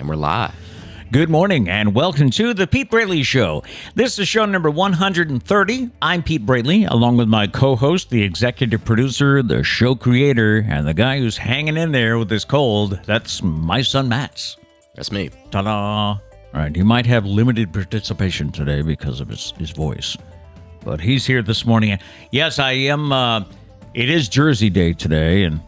And we're live. Good morning and welcome to the Pete Braley Show. This is show number 130. I'm Pete Braley, along with my co-host, the executive producer, the show creator, and the guy who's hanging in there with his cold. That's my son, Matt. That's me. Ta-da! All right, he might have limited participation today because of his voice, but he's here this morning. Yes, I am. It is Jersey Day today, and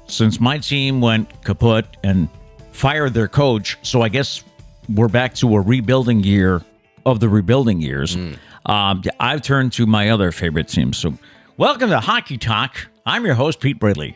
since my team went kaput and fired their coach, so I guess we're back to a rebuilding year of the rebuilding years. I've turned to my other favorite team. So welcome to Hockey Talk. I'm your host, Pete Braley.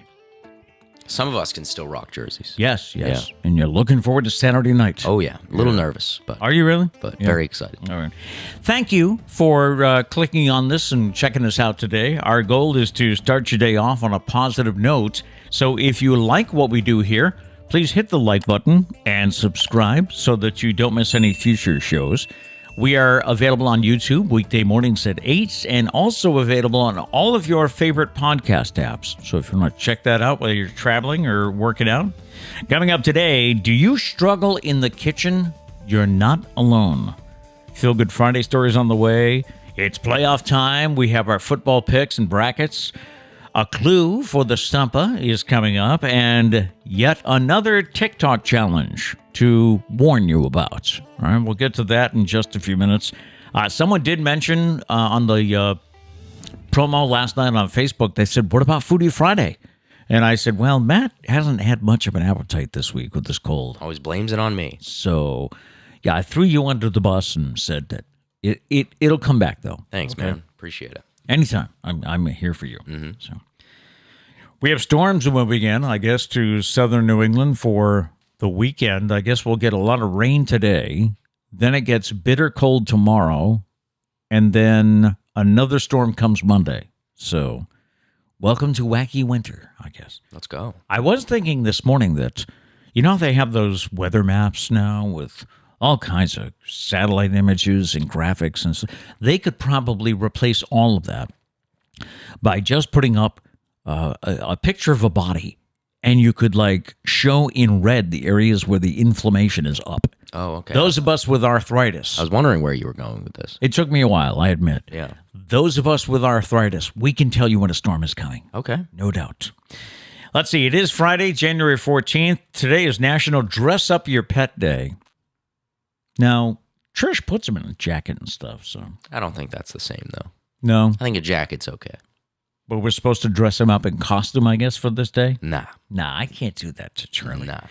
Some of us can still rock jerseys. Yes. Yeah. And you're looking forward to Saturday night. Oh, yeah. A little nervous. But are you really? But very excited. All right. Thank you for clicking on this and checking us out today. Our goal is to start your day off on a positive note. So if you like what we do here, please hit the like button and subscribe so that you don't miss any future shows. We are available on YouTube weekday mornings at 8 and also available on all of your favorite podcast apps. So if you want to check that out while you're traveling or working out. Coming up today, do you struggle in the kitchen? You're not alone. Feel Good Friday stories on the way. It's playoff time. We have our football picks and brackets. A clue for the Stumpa is coming up, and yet another TikTok challenge to warn you about. All right, we'll get to that in just a few minutes. Someone did mention on the promo last night on Facebook, they said, what about Foodie Friday? And I said, well, Matt hasn't had much of an appetite this week with this cold. Always blames it on me. So, yeah, I threw you under the bus and said that it'll come back, though. Thanks, man. Appreciate it. Anytime. I'm here for you. So we have storms moving in, I guess, to southern New England for the weekend. I guess we'll get a lot of rain today. Then it gets bitter cold tomorrow. And then another storm comes Monday. So welcome to wacky winter, I guess. Let's go. I was thinking this morning that, you know, they have those weather maps now with all kinds of satellite images and graphics and stuff. They could probably replace all of that by just putting up a picture of a body, and you could like show in red the areas where the inflammation is up. Oh, okay. Those of us with arthritis. I was wondering where you were going with this. It took me a while, I admit. Yeah. Those of us with arthritis, we can tell you when a storm is coming. Okay. No doubt. Let's see. It is Friday, January 14th. Today is National Dress Up Your Pet Day. Now, Trish puts them in a jacket and stuff, so. I don't think that's the same, though. No. I think a jacket's okay. But we're supposed to dress him up in costume, I guess, for this day? Nah, I can't do that to Charlie. Nah.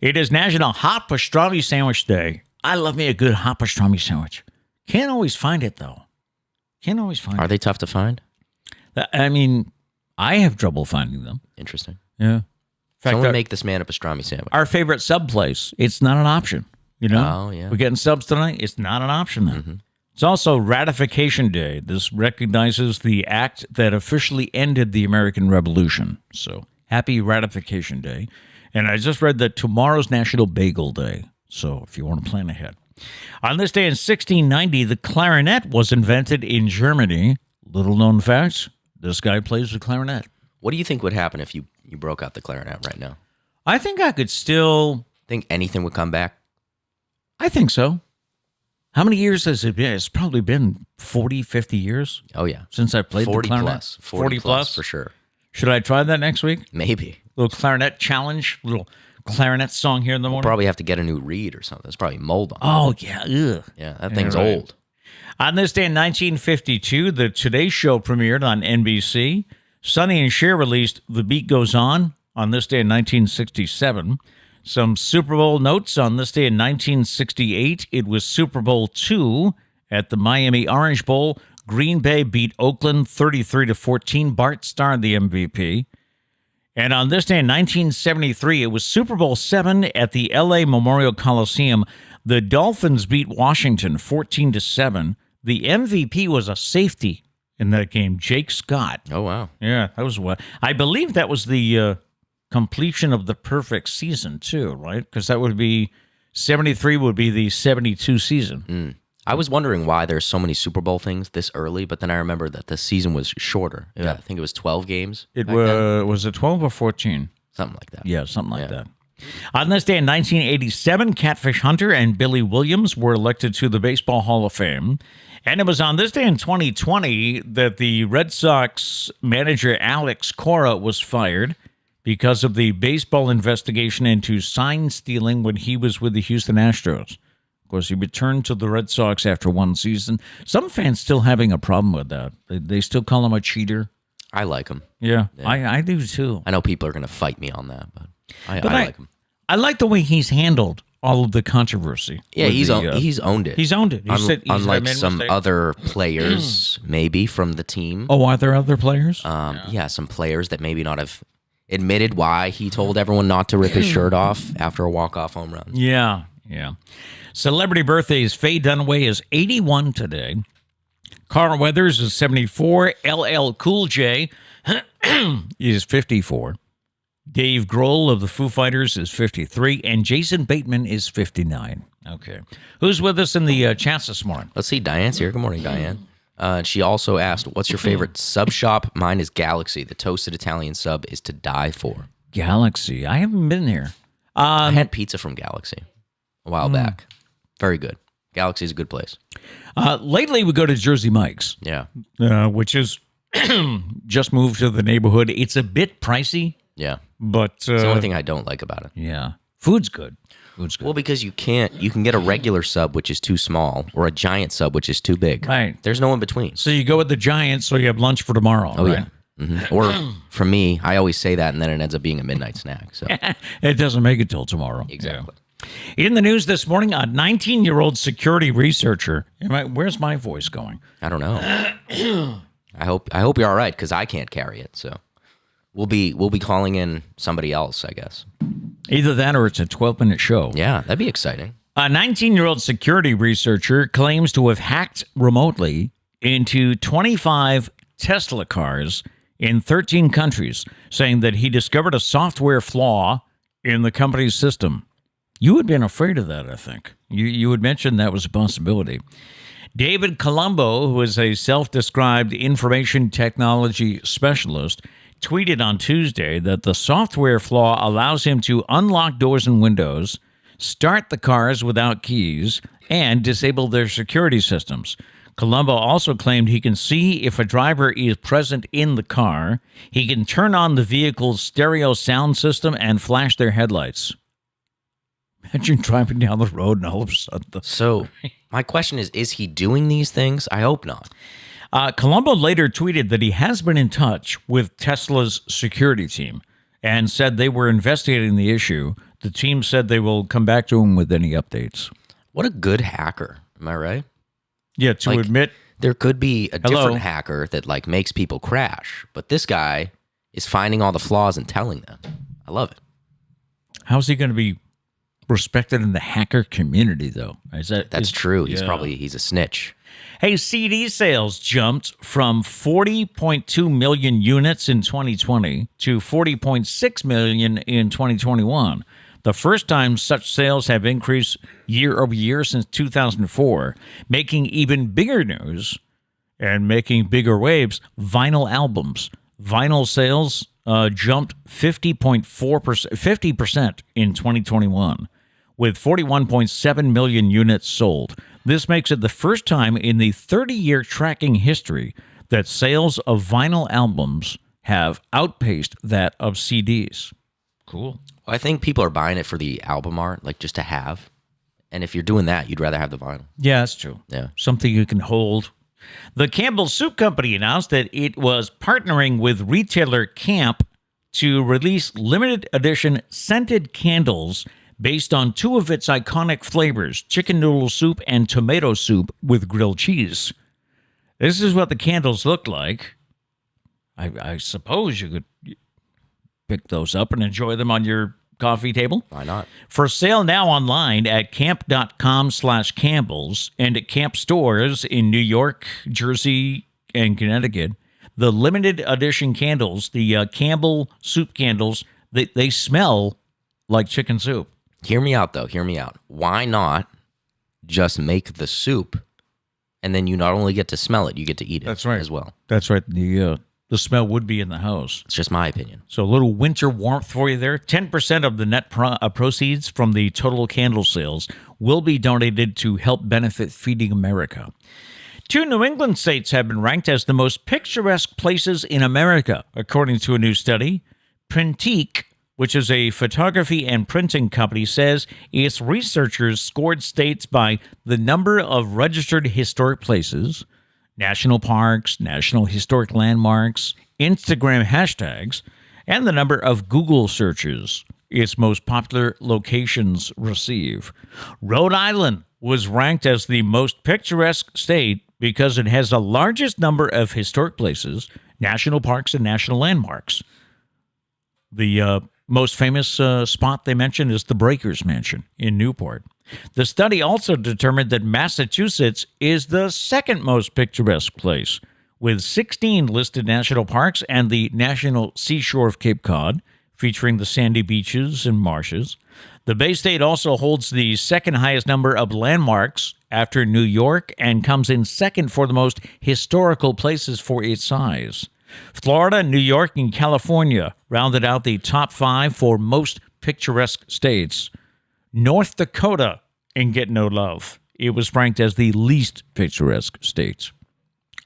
It is National Hot Pastrami Sandwich Day. I love me a good hot pastrami sandwich. Can't always find it, though. Are they tough to find? I mean, I have trouble finding them. Interesting. Yeah. In fact, Someone make this man a pastrami sandwich. our favorite sub place, it's not an option. You know? Oh, yeah. We're getting subs tonight. It's not an option then. It's also Ratification Day. This recognizes the act that officially ended the American Revolution. So happy Ratification Day. And I just read that tomorrow's National Bagel Day. So if you want to plan ahead. On this day in 1690, the clarinet was invented in Germany. Little known fact, this guy plays the clarinet. What do you think would happen if you broke out the clarinet right now? I think I could still... Think anything would come back? I think so. How many years has it been? It's probably been 40, 50 years. Oh, yeah. Since I played the 40 clarinet. plus. 40 plus, for sure. Should I try that next week? Maybe. Little clarinet challenge, little clarinet song here in the morning. Probably have to get a new reed or something. It's probably mold on it. Oh, yeah. Ugh. Yeah, that thing's right. old. On this day in 1952, the Today Show premiered on NBC. Sonny and Cher released The Beat Goes On this day in 1967. Some Super Bowl notes on this day in 1968. It was Super Bowl II at the Miami Orange Bowl. Green Bay beat Oakland 33-14. Bart Starr, the MVP. And on this day in 1973, it was Super Bowl VII at the L.A. Memorial Coliseum. The Dolphins beat Washington 14-7. The MVP was a safety in that game, Jake Scott. Oh, wow. Yeah, that was what I believe that was the completion of the perfect season too, right? Because that would be 73 would be the 72 season. I was wondering why there's so many Super Bowl things this early, but then I remember that the season was shorter. Yeah. I think it was 12 games. Was it 12 or 14? Something like that. Yeah, something like that. On this day in 1987, Catfish Hunter and Billy Williams were elected to the Baseball Hall of Fame. And it was on this day in 2020 that the Red Sox manager Alex Cora was fired because of the baseball investigation into sign stealing when he was with the Houston Astros. Of course, he returned to the Red Sox after one season. Some fans still having a problem with that. They still call him a cheater. I like him. Yeah. I do too. I know people are going to fight me on that, but I like him. I like the way he's handled all of the controversy. Yeah, he's owned it. He's owned it. Unlike some other players, maybe from the team. Oh, are there other players? Yeah, some players that maybe not have admitted why he told everyone not to rip his shirt off after a walk-off home run. Yeah. Celebrity birthdays. Faye Dunaway is 81 today. Carl Weathers is 74. LL Cool J is 54. Dave Grohl of the Foo Fighters is 53, and Jason Bateman is 59. Okay. Who's with us in the chats this morning? Let's see. Diane's here. Good morning, Diane. She also asked, what's your favorite sub shop? Mine is Galaxy. The toasted Italian sub is to die for. Galaxy. I haven't been here. I had pizza from Galaxy a while back. Very good. Galaxy is a good place. Lately, we go to Jersey Mike's. Yeah. Which is just moved to the neighborhood. It's a bit pricey. Yeah. But it's the only thing I don't like about it. Yeah. Food's good. Well, because you can get a regular sub, which is too small, or a giant sub, which is too big. Right. There's no in between. So you go with the giant, so you have lunch for tomorrow. Oh, right? Yeah. Mm-hmm. Or for me, I always say that, and then it ends up being a midnight snack. So it doesn't make it till tomorrow. Exactly. Yeah. In the news this morning, a 19-year-old security researcher. Where's my voice going? I don't know. I hope you're all right, because I can't carry it. So we'll be calling in somebody else, I guess. Either that or it's a 12-minute show. Yeah, that'd be exciting. A 19-year-old security researcher claims to have hacked remotely into 25 Tesla cars in 13 countries, saying that he discovered a software flaw in the company's system. You had been afraid of that, I think. You had mentioned that was a possibility. David Colombo, who is a self-described information technology specialist, tweeted on Tuesday that the software flaw allows him to unlock doors and windows, start the cars without keys, and disable their security systems. Colombo also claimed he can see if a driver is present in the car. He can turn on the vehicle's stereo sound system and flash their headlights. Imagine driving down the road and all of a sudden... So, my question is he doing these things? I hope not. Colombo later tweeted that he has been in touch with Tesla's security team and said they were investigating the issue. The team said they will come back to him with any updates. What a good hacker. Am I right? Yeah, to admit... There could be a different hacker that makes people crash, but this guy is finding all the flaws and telling them. I love it. How's he going to be respected in the hacker community, though? That's true. He's a snitch. Hey, CD sales jumped from 40.2 million units in 2020 to 40.6 million in 2021. The first time such sales have increased year over year since 2004, making even bigger news and making bigger waves, vinyl albums. Vinyl sales jumped 50% in 2021, with 41.7 million units sold. This makes it the first time in the 30-year tracking history that sales of vinyl albums have outpaced that of CDs. Cool. Well, I think people are buying it for the album art, just to have. And if you're doing that, you'd rather have the vinyl. Yeah, that's true. Yeah. Something you can hold. The Campbell Soup Company announced that it was partnering with retailer Camp to release limited edition scented candles based on two of its iconic flavors, chicken noodle soup and tomato soup with grilled cheese. This is what the candles look like. I suppose you could pick those up and enjoy them on your coffee table. Why not? For sale now online at camp.com/Campbell's and at Camp stores in New York, Jersey, and Connecticut. The limited edition candles, the Campbell soup candles, they smell like chicken soup. Hear me out, though. Hear me out. Why not just make the soup, and then you not only get to smell it, you get to eat it. That's right. As well. That's right. The the smell would be in the house. It's just my opinion. So a little winter warmth for you there. 10% of the net proceeds from the total candle sales will be donated to help benefit Feeding America. 2 New England states have been ranked as the most picturesque places in America, according to a new study. Printique, which is a photography and printing company, says its researchers scored states by the number of registered historic places, national parks, national historic landmarks, Instagram hashtags, and the number of Google searches its most popular locations receive. Rhode Island was ranked as the most picturesque state because it has the largest number of historic places, national parks, and national landmarks. The most famous spot they mentioned is the Breakers Mansion in Newport. The study also determined that Massachusetts is the second most picturesque place, with 16 listed national parks and the National Seashore of Cape Cod, featuring the sandy beaches and marshes. The Bay State also holds the second highest number of landmarks after New York and comes in second for the most historical places for its size. Florida, New York, and California rounded out the top 5 for most picturesque states. North Dakota ain't getting no love. It was ranked as the least picturesque state.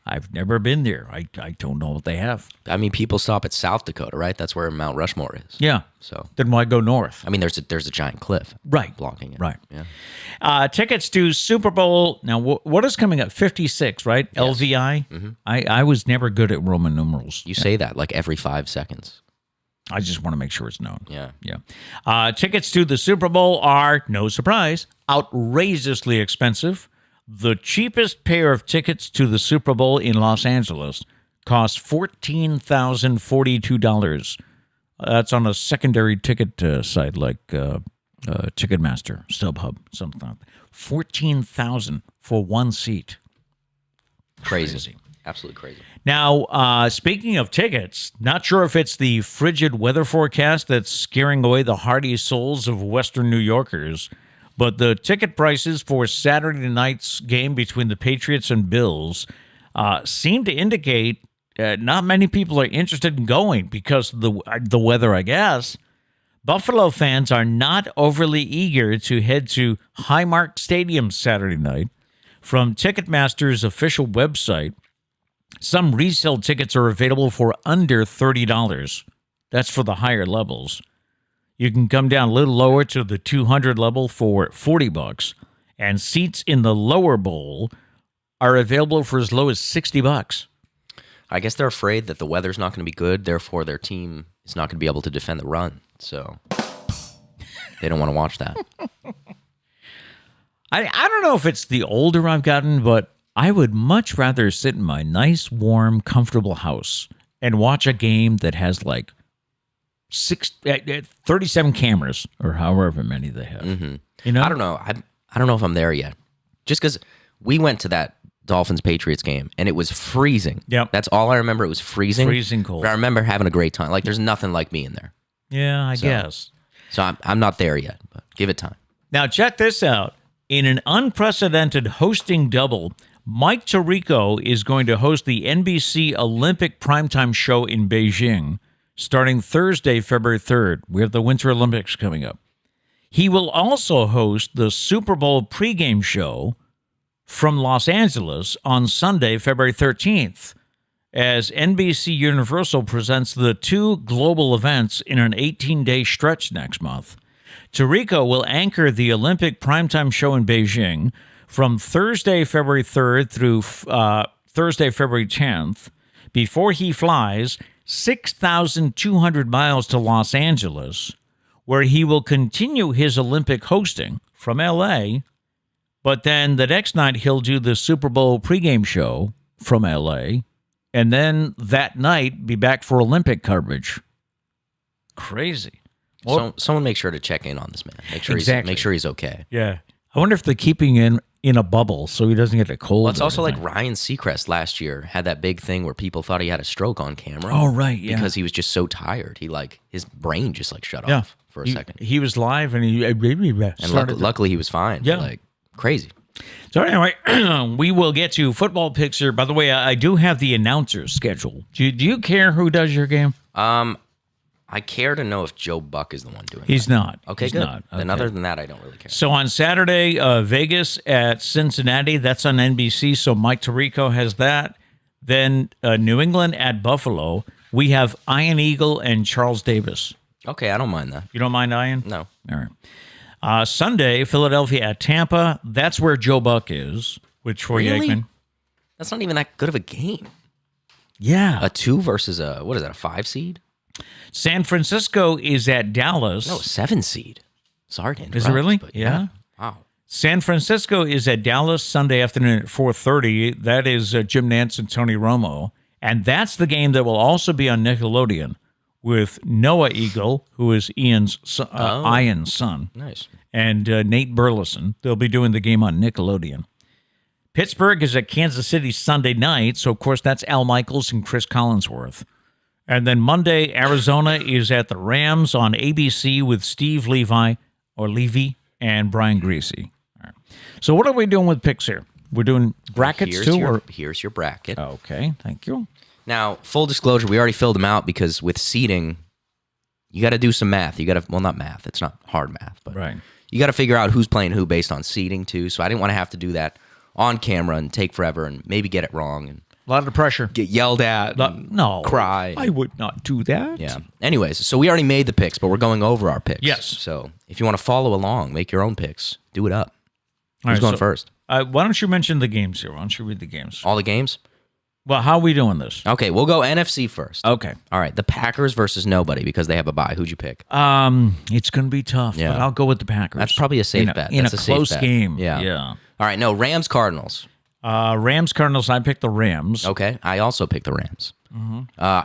I've never been there. I don't know what they have. I mean, people stop at South Dakota, right? That's where Mount Rushmore is. Yeah. So then why go north? I mean, there's a giant cliff, right, blocking it. Right. Yeah. Tickets to Super Bowl. Now, what is coming up? 56, right? Yes. LVI. Mm-hmm. I was never good at Roman numerals. You say that like every 5 seconds. I just want to make sure it's known. Yeah. Tickets to the Super Bowl are, no surprise, outrageously expensive. The cheapest pair of tickets to the Super Bowl in Los Angeles cost $14,042. That's on a secondary ticket site like Ticketmaster, StubHub, something like that. $14,000 for one seat. Crazy. Absolutely crazy. Now, speaking of tickets, not sure if it's the frigid weather forecast that's scaring away the hardy souls of Western New Yorkers, but the ticket prices for Saturday night's game between the Patriots and Bills seem to indicate not many people are interested in going because of the weather, I guess. Buffalo fans are not overly eager to head to Highmark Stadium Saturday night. From Ticketmaster's official website, some resale tickets are available for under $30. That's for the higher levels. You can come down a little lower to the 200 level for $40, and seats in the lower bowl are available for as low as $60. I guess they're afraid that the weather's not going to be good, therefore their team is not going to be able to defend the run. So they don't want to watch that. I don't know if it's the older I've gotten, but I would much rather sit in my nice, warm, comfortable house and watch a game that has like 37 cameras or however many they have. Mm-hmm. You know, I don't know. I don't know if I'm there yet. Just because we went to that Dolphins-Patriots game and it was freezing. Yep. That's all I remember. It was freezing. Freezing cold. But I remember having a great time. Like there's nothing like me in there. Yeah, I guess. So I'm not there yet, but give it time. Now check this out. In an unprecedented hosting double, Mike Tirico is going to host the NBC Olympic primetime show in Beijing starting Thursday, February 3rd. We have the Winter Olympics coming up. He will also host the Super Bowl pregame show from Los Angeles on Sunday, February 13th, as NBC Universal presents the 2 global events in an 18-day stretch next month. Tirico will anchor the Olympic primetime show in Beijing from Thursday, February 3rd through Thursday, February 10th, before he flies 6,200 miles to Los Angeles, where he will continue his Olympic hosting from L.A., but then the next night he'll do the Super Bowl pregame show from L.A., and then that night be back for Olympic coverage. Crazy. Well, someone make sure to check in on this man. Make sure he's okay. Yeah. I wonder if they're keeping him in a bubble so he doesn't get a cold. Well, it's also like Ryan Seacrest last year had that big thing where people thought he had a stroke on camera. Oh, right, yeah. Because he was just so tired. His brain just shut off for a second. He was live and luckily he was fine. Yeah. Like crazy. So anyway, we will get to football picks here. By the way, I do have the announcer's schedule. Do you care who does your game? I care to know if Joe Buck is the one doing it. He's not. Okay, He's good. not. Then Okay. other than that, I don't really care. So on Saturday, Vegas at Cincinnati. That's on NBC. So Mike Tirico has that. Then New England at Buffalo. We have Ian Eagle and Charles Davis. Okay, I don't mind that. You don't mind Ian? No. All right. Sunday, Philadelphia at Tampa. That's where Joe Buck is with Troy Really? Aikman. That's not even that good of a game. Yeah. A 2 versus a 5 seed? San Francisco is at Dallas. No, 7 seed. Sorry to interrupt. Is it really? But Yeah. Wow. San Francisco is at Dallas Sunday afternoon at 4:30. That is Jim Nantz and Tony Romo. And that's the game that will also be on Nickelodeon with Noah Eagle, who is Ian's son, Nice. and Nate Burleson. They'll be doing the game on Nickelodeon. Pittsburgh is at Kansas City Sunday night. So, of course, that's Al Michaels and Chris Collinsworth. And then Monday, Arizona is at the Rams on ABC with Steve Levy and Brian Greasy. All right. So what are we doing with picks here? We're doing brackets too? Here's your bracket. Okay, thank you. Now, full disclosure, we already filled them out because with seeding, you got to do some math. You got to, well, not math. It's not hard math, but Right. you got to figure out who's playing who based on seeding too. So I didn't want to have to do that on camera and take forever and maybe get it wrong and A lot of pressure. get yelled at. and No. cry. I would not do that. Yeah. Anyways, so we already made the picks, but we're going over our picks. Yes. So if you want to follow along, make your own picks. Do it up. All Who's right, going so, first? Why don't you mention the games here? Why don't you read the games? All the games? Well, how are we doing this? Okay, we'll go NFC first. Okay. All right, the Packers versus nobody because they have a bye. Who'd you pick? It's going to be tough, Yeah. but I'll go with the Packers. That's probably a safe bet. In That's a a safe close bet. game. Yeah. Yeah. All right, no, Rams Cardinals. Rams Cardinals, I picked the Rams. Okay, I also picked the Rams.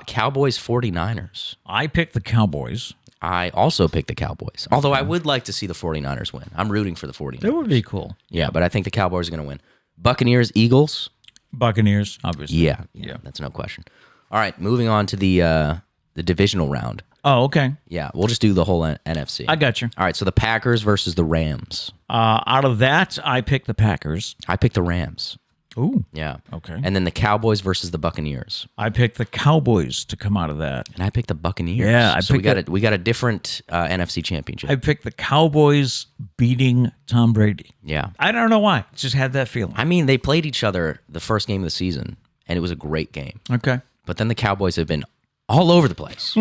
Cowboys 49ers. I picked the Cowboys. I also picked the Cowboys. Although I would like to see the 49ers win. I'm rooting for the 49ers. That would be cool. Yeah, but I think the Cowboys are going to win. Buccaneers Eagles. Buccaneers, obviously. Yeah, that's no question. All right, moving on to the divisional round. Oh, okay. Yeah, we'll just do the whole NFC. I got you. All right, so the Packers versus the Rams. Out of that, I picked the Packers. I picked the Rams. Ooh. Yeah. Okay. And then the Cowboys versus the Buccaneers. I picked the Cowboys to come out of that. And I picked the Buccaneers. Yeah, so we got a different NFC championship. I picked the Cowboys beating Tom Brady. Yeah. I don't know why. Just had that feeling. I mean, they played each other the first game of the season, and it was a great game. Okay. But then the Cowboys have been all over the place.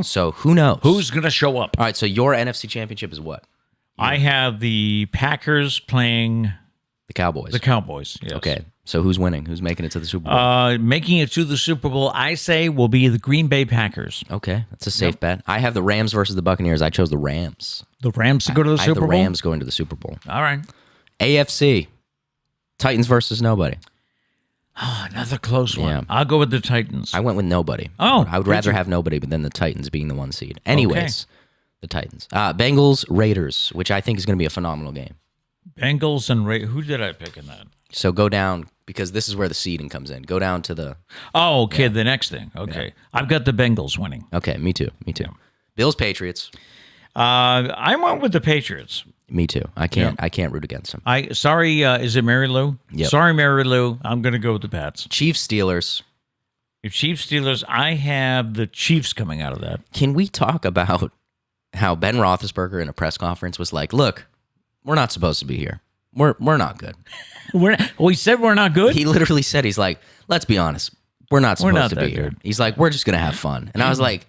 So who knows? Who's going to show up? All right, so your NFC championship is what? I have the Packers playing The Cowboys. the Cowboys. Yes. Okay, so who's winning? Who's making it to the Super Bowl? Making it to the Super Bowl, I say, will be the Green Bay Packers. Okay, that's a safe bet. I have the Rams versus the Buccaneers. I chose the Rams. The Rams to go to the I have Super the Bowl? Rams going to the Super Bowl. All right. AFC, Titans versus nobody. Another close one. Yeah. I'll go with the Titans. I went with nobody. Oh, I would did rather you? have nobody, but then the Titans being the 1 seed. Anyways, the Titans. Bengals, Raiders, which I think is going to be a phenomenal game. Bengals and Who did I pick in that? So go down, because this is where the seeding comes in. Go down to the... Oh, okay. The next thing. Okay. I've got the Bengals winning. Okay, me too. Bills, Patriots. I went with the Patriots. Me too. I can't root against them. Is it Mary Lou? Yep. Sorry, Mary Lou. I'm going to go with the Pats. Chiefs, Steelers. If Chiefs Steelers, I have the Chiefs coming out of that. Can we talk about how Ben Roethlisberger in a press conference was like, look, we're not supposed to be here. We're not good. We said we're not good. He literally said, he's like, let's be honest. We're not supposed to be here. good. He's like, we're just going to have fun. And I was like,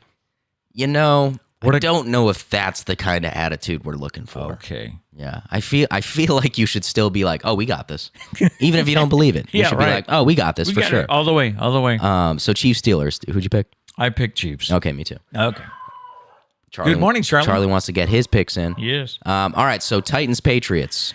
I don't know if that's the kind of attitude we're looking for. Okay. Yeah. I feel like you should still be like, oh, we got this. Even if you don't believe it. You Yeah, should be right. like, oh, we got this We for got sure. it. All the way. So Chiefs, Steelers. Who'd you pick? I picked Chiefs. Okay, me too. Okay. Charlie, Good morning, Charlie. Charlie wants to get his picks in. Yes. All right, so Titans, Patriots.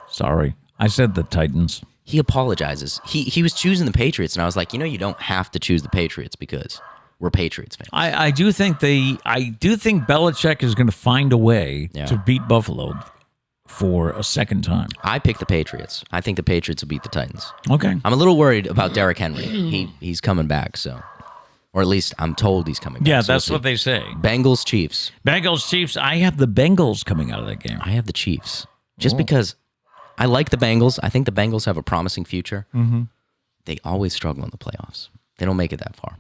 Sorry. I said the Titans. He apologizes. He was choosing the Patriots, and I was like, you don't have to choose the Patriots because we're Patriots fans. I do think Belichick is going to find a way to beat Buffalo for a second time. I picked the Patriots. I think the Patriots will beat the Titans. Okay. I'm a little worried about Derrick Henry. He's coming back, or at least I'm told he's coming back. Yeah, so that's we'll what they say. Bengals, Chiefs. Bengals, Chiefs. I have the Bengals coming out of that game. I have the Chiefs. just because I like the Bengals. I think the Bengals have a promising future. Mm-hmm. They always struggle in the playoffs. They don't make it that far.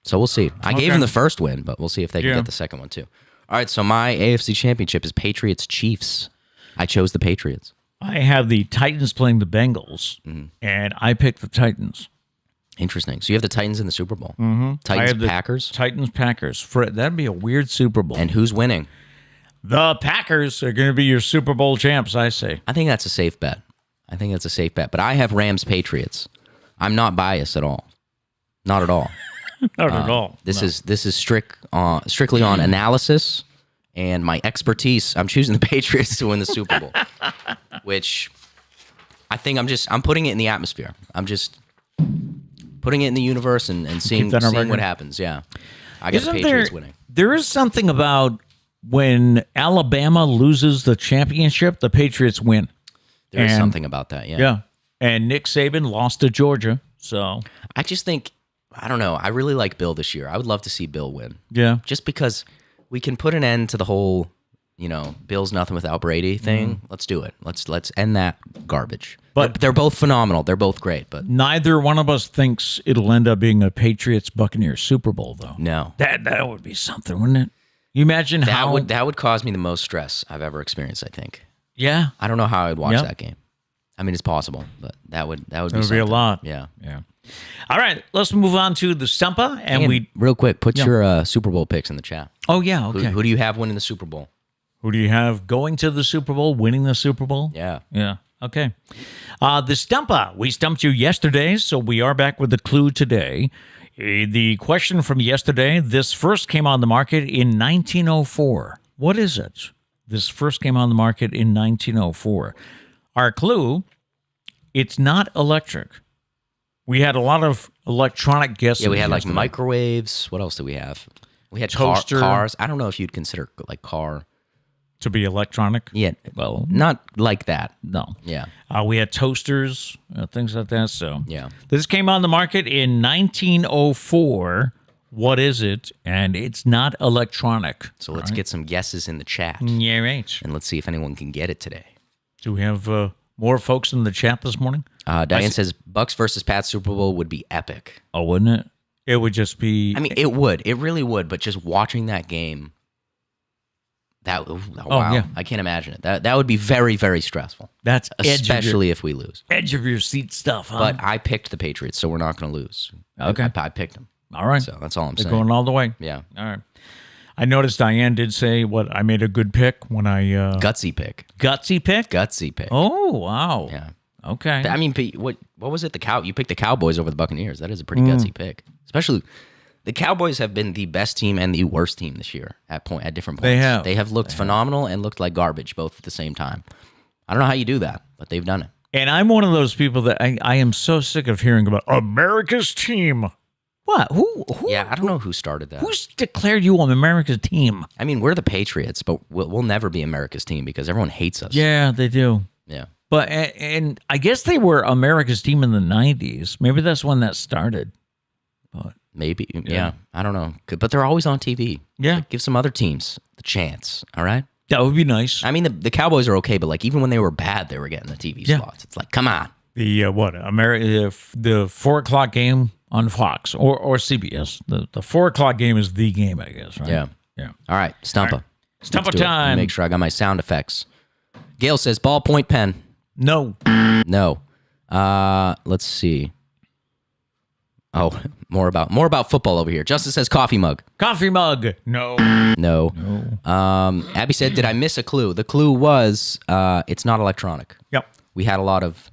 So we'll see. I gave them the first win, but we'll see if they can get the second one too. All right, so my AFC Championship is Patriots-Chiefs. I chose the Patriots. I have the Titans playing the Bengals, and I picked the Titans. Interesting. So you have the Titans in the Super Bowl. Mm-hmm. Titans-Packers? Titans-Packers. That'd be a weird Super Bowl. And who's winning? The Packers are going to be your Super Bowl champs, I say. I think that's a safe bet. But I have Rams-Patriots. I'm not biased at all. Not at all. Not at all. This is strictly on analysis and my expertise. I'm choosing the Patriots to win the Super Bowl, which I think I'm putting it in the atmosphere. I'm just putting it in the universe and seeing what happens. Yeah, I got the Patriots winning. There is something about when Alabama loses the championship, the Patriots win. There is something about that. Yeah. Yeah, and Nick Saban lost to Georgia, so I just think. I don't know. I really like Bill this year. I would love to see Bill win. Yeah. Just because we can put an end to the whole, Bill's nothing without Brady thing. Let's do it. Let's end that garbage. But they're both phenomenal. They're both great. But neither one of us thinks it'll end up being a Patriots-Buccaneers Super Bowl, though. No. That would be something, wouldn't it? You imagine that would cause me the most stress I've ever experienced, I think. Yeah. I don't know how I'd watch that game. I mean, it's possible, but that would be something. A lot. Yeah. Yeah. All right, let's move on to the Stumpa. And real quick, put your Super Bowl picks in the chat. Oh, yeah, okay. Who do you have winning the Super Bowl? Who do you have going to the Super Bowl, winning the Super Bowl? Yeah. Yeah, okay. The Stumpa. We stumped you yesterday, so we are back with the clue today. The question from yesterday, this first came on the market in 1904. What is it? This first came on the market in 1904. Our clue, it's not electric. We had a lot of electronic guesses. Yeah, we had like microwaves. What else did we have? We had toaster. Cars. I don't know if you'd consider like car to be electronic. Yeah, well, not like that. No. Yeah. We had toasters, things like that. So yeah, this came on the market in 1904. What is it? And it's not electronic. So let's get some guesses in the chat. Yeah, right. And let's see if anyone can get it today. Do we have more folks in the chat this morning? Diane says Bucks versus Pats Super Bowl would be epic. Oh, wouldn't it? It would just be. I mean, it would. It really would. But just watching that game, wow, yeah. I can't imagine it. That would be very, very stressful. That's especially if we lose. Edge of your seat stuff, huh? But I picked the Patriots, so we're not going to lose. Okay, I picked them. All right, so that's all I'm They're saying. Going all the way. Yeah. All right. I noticed Diane did say I made a good pick when I gutsy pick. Gutsy pick. Gutsy pick. Oh wow. Yeah. Okay. I mean, what was it? You picked the Cowboys over the Buccaneers. That is a pretty gutsy pick. Especially, the Cowboys have been the best team and the worst team this year at different points. They have looked phenomenal and looked like garbage both at the same time. I don't know how you do that, but they've done it. And I'm one of those people that I am so sick of hearing about America's team. What? Who? Yeah, I don't know who started that. Who's declared you on America's team? I mean, we're the Patriots, but we'll never be America's team because everyone hates us. Yeah, they do. Yeah. But and I guess they were America's team in the 90s. Maybe that's when that started. But maybe. Yeah. I don't know. But they're always on TV. Yeah. Like, give some other teams the chance. All right. That would be nice. I mean, the Cowboys are okay, but like even when they were bad, they were getting the TV slots. It's like, come on. The the 4:00 game on Fox or CBS. The 4:00 game is the game, I guess, right? Yeah. Yeah. All right. Stumpa. All right. Stumpa time. Make sure I got my sound effects. Gail says ballpoint pen. No. No. Let's see. Oh, more about football over here. Justin says coffee mug. Coffee mug. No. No. Abby said, did I miss a clue? The clue was it's not electronic. Yep. We had a lot of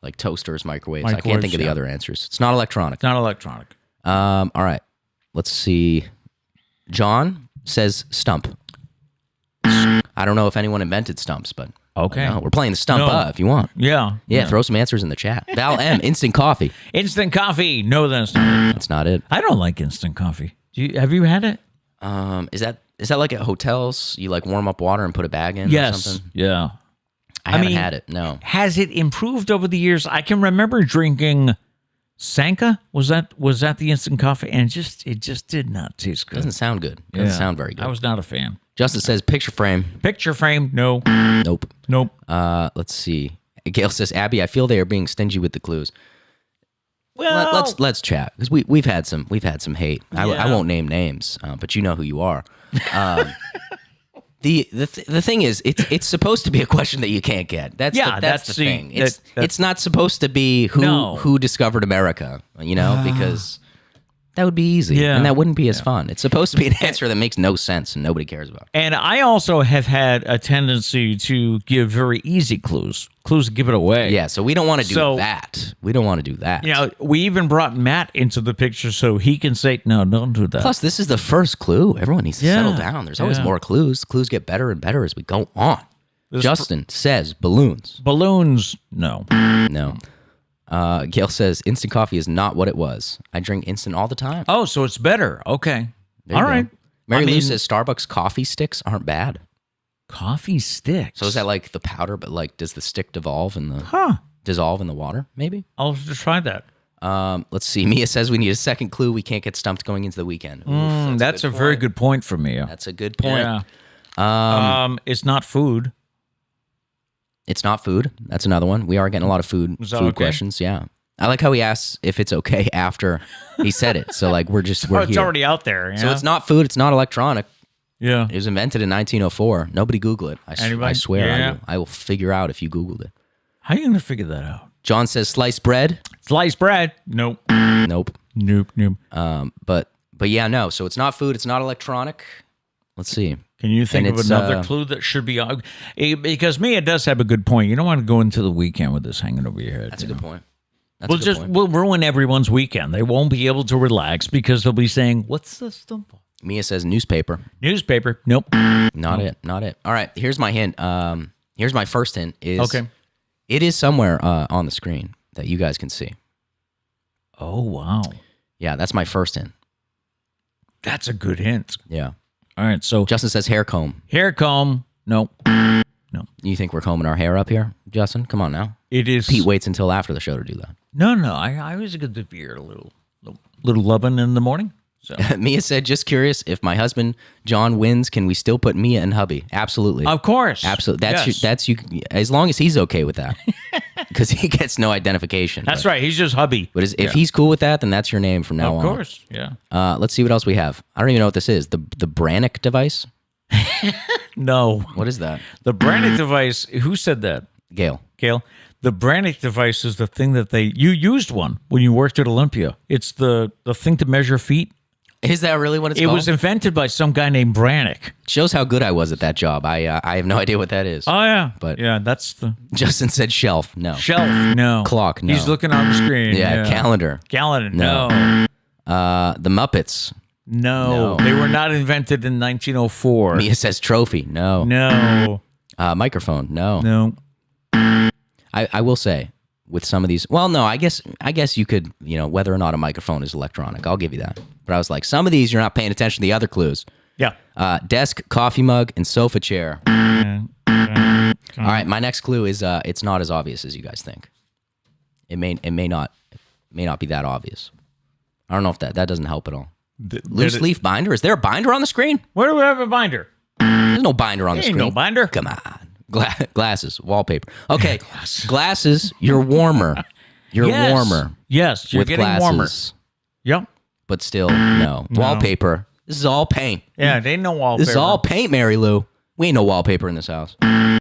like toasters, microwaves. I can't think of the other answers. It's not electronic. It's not electronic. All right. Let's see. John says stump. I don't know if anyone invented stumps, but okay. We're playing the stump if you want. Yeah. Throw some answers in the chat. Val M, instant coffee. Instant coffee. No, that's not it. That's not it. I don't like instant coffee. Have you had it? Is that like at hotels? You like warm up water and put a bag in or something? Yeah. I haven't had it, no. Has it improved over the years? I can remember drinking Sanka. Was that the instant coffee? And it just did not taste good. Doesn't sound good. Doesn't sound very good. I was not a fan. Justin says picture frame. Picture frame? No. Nope. Nope. Let's see. Gail says, Abby, I feel they are being stingy with the clues. Well, Let's chat because we've had some hate. Yeah. I won't name names, but you know who you are. The thing is, it's supposed to be a question that you can't get. That's the thing. It's not supposed to be who discovered America, because that would be easy, and that wouldn't be as fun. It's supposed to be an answer that makes no sense and nobody cares about. And I also have had a tendency to give very easy clues that give it away. Yeah, so we don't want to do that. We don't want to do that. We even brought Matt into the picture so he can say, no, don't do that. Plus, this is the first clue. Everyone needs to settle down. There's always more clues. Clues get better and better as we go on. Justin says balloons. Balloons, no. No. Gail says instant coffee is not what it was. I drink instant all the time. Oh, so it's better. Okay. All right. Mary Lou says Starbucks coffee sticks aren't bad. Coffee sticks. So is that like the powder, but like does the stick dissolve in the water? Maybe. I'll just try that. Let's see. Mia says we need a second clue. We can't get stumped going into the weekend. Oof, that's a very good point for Mia. That's a good point. Yeah. It's not food. It's not food. That's another one. We are getting a lot of food questions. Yeah. I like how he asks if it's okay after he said it. So like we're it's here. Already out there. Yeah? So it's not food. It's not electronic. Yeah. It was invented in 1904. Nobody Google it. I swear. Yeah. I will figure out if you Googled it. How are you going to figure that out? John says sliced bread. Sliced bread? Nope. Nope. Nope. But yeah, no. So it's not food. It's not electronic. Let's see. Can you think of another clue that should be... because Mia does have a good point. You don't want to go into the weekend with this hanging over your head. That's a good point. We'll ruin everyone's weekend. They won't be able to relax because they'll be saying, what's this? Mia says newspaper. Newspaper. Nope. Not it. All right. Here's my hint. Here's my first hint. Okay. It is somewhere on the screen that you guys can see. Oh, wow. Yeah, that's my first hint. That's a good hint. Yeah. All right, so... Justin says hair comb. Hair comb. No. You think we're combing our hair up here, Justin? Come on now. It is... Pete waits until after the show to do that. No. I always get the beard a little loving in the morning. So. Mia said, just curious, if my husband, John, wins, can we still put Mia and hubby? Absolutely. Of course. Absolutely. That's you. As long as he's okay with that. Because he gets no identification. That's right. He's just hubby. But if he's cool with that, then that's your name from now on. Of course. Yeah. Let's see what else we have. I don't even know what this is. The Brannick device? No. What is that? The Brannick device. Who said that? Gail. The Brannick device is the thing that you used one when you worked at Olympia. It's the thing to measure feet. Is that really what it's called? It was invented by some guy named Brannick. Shows how good I was at that job. I have no idea what that is. Oh, yeah. But yeah, that's the... Justin said shelf. No. Shelf. No. Clock. No. He's looking on the screen. Yeah. Calendar. No. The Muppets. No. They were not invented in 1904. Mia says trophy. No. No. Microphone. No. No. I will say, with some of these, well, no, I guess you could, whether or not a microphone is electronic, I'll give you that. But I was like, some of these you're not paying attention to the other clues. Yeah. Desk, coffee mug, and sofa chair. All right, my next clue is it's not as obvious as you guys think. It may not be that obvious. I don't know if that doesn't help at all. Loose leaf binder. Is there a binder on the screen? Where do we have a binder? There's no binder on the screen. No binder. Come on. Glasses, wallpaper. Okay, glasses. You're warmer. You're warmer. Yes, you're with getting glasses, warmer. Yep. But still, no. Wallpaper. This is all paint. Yeah, they ain't no wallpaper. This is all paint, Mary Lou. We ain't no wallpaper in this house. I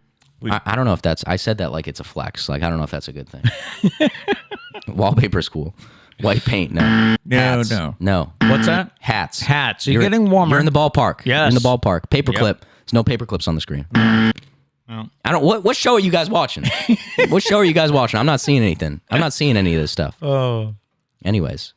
don't know if that's... I said that like it's a flex. Like, I don't know if that's a good thing. Wallpaper's cool. White paint, no. Hats, no. What's that? Hats. Hats. You're getting warmer. You're in the ballpark. Yes. You're in the ballpark. Paperclip. There's no paper clips on the screen. No. I don't. What show are you guys watching? What show are you guys watching? I'm not seeing anything. I'm not seeing any of this stuff. Oh. Anyways,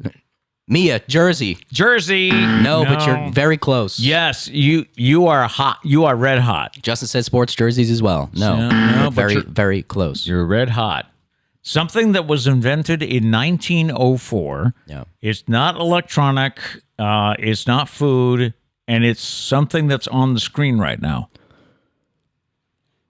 Mia, Jersey. No, but you're very close. Yes, you are hot. You are red hot. Justin said sports jerseys as well. No, very close. You're red hot. Something that was invented in 1904. Yeah. It's not electronic. It's not food, and it's something that's on the screen right now.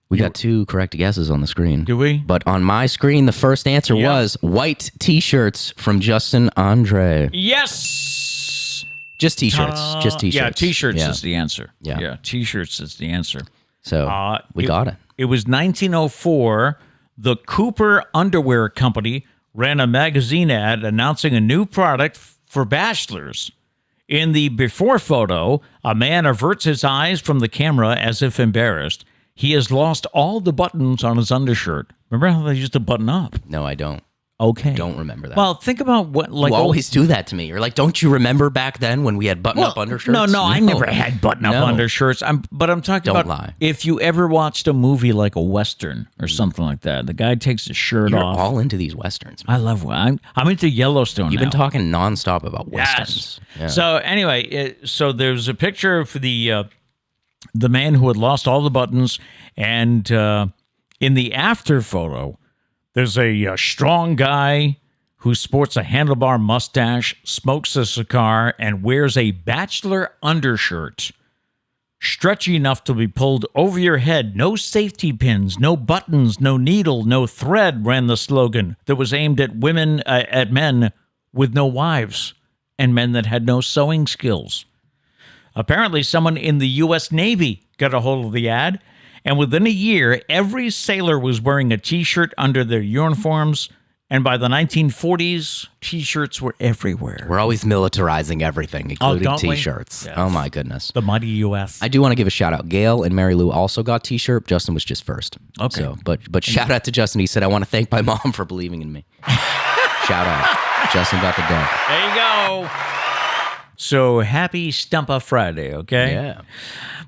We got two correct guesses on the screen. Do we? But on my screen, the first answer was white T-shirts from Justin Andre. Yes! Just T-shirts. Ta-da. Just T-shirts. Yeah, T-shirts Yeah. is the answer. Yeah. Yeah, T-shirts is the answer. So we got it. It was 1904. The Cooper Underwear Company ran a magazine ad announcing a new product for bachelors. In the before photo, a man averts his eyes from the camera as if embarrassed. He has lost all the buttons on his undershirt. Remember how they used to button up? No, I don't. Okay. Don't remember that. Well, think about what you always do that to me. You're like, don't you remember back then when we had button-up undershirts? No, I never had button-up undershirts. But I'm talking Don't about lie. if you ever watched a movie like a Western or something like that. The guy takes his shirt You're off. all into these Westerns, man. I love I'm into Yellowstone You've now. been talking nonstop about Westerns. Yes. Yeah. So anyway, so there's a picture of the man who had lost all the buttons, and in the after photo, there's a strong guy who sports a handlebar mustache, smokes a cigar, and wears a bachelor undershirt, stretchy enough to be pulled over your head. No safety pins, no buttons, no needle, no thread, ran the slogan that was aimed at at men with no wives and men that had no sewing skills. Apparently, someone in the U.S. Navy got a hold of the ad, and within a year, every sailor was wearing a T-shirt under their uniforms. And by the 1940s, T-shirts were everywhere. We're always militarizing everything, including don't we? T-shirts. Yes. Oh, my goodness. The mighty U.S. I do want to give a shout out. Gail and Mary Lou also got T-shirt. Justin was just first. Okay. So, but shout out to Justin. He said, I want to thank my mom for believing in me. Shout out. Justin got the dough. There you go. So happy Stumpa Friday, okay? Yeah.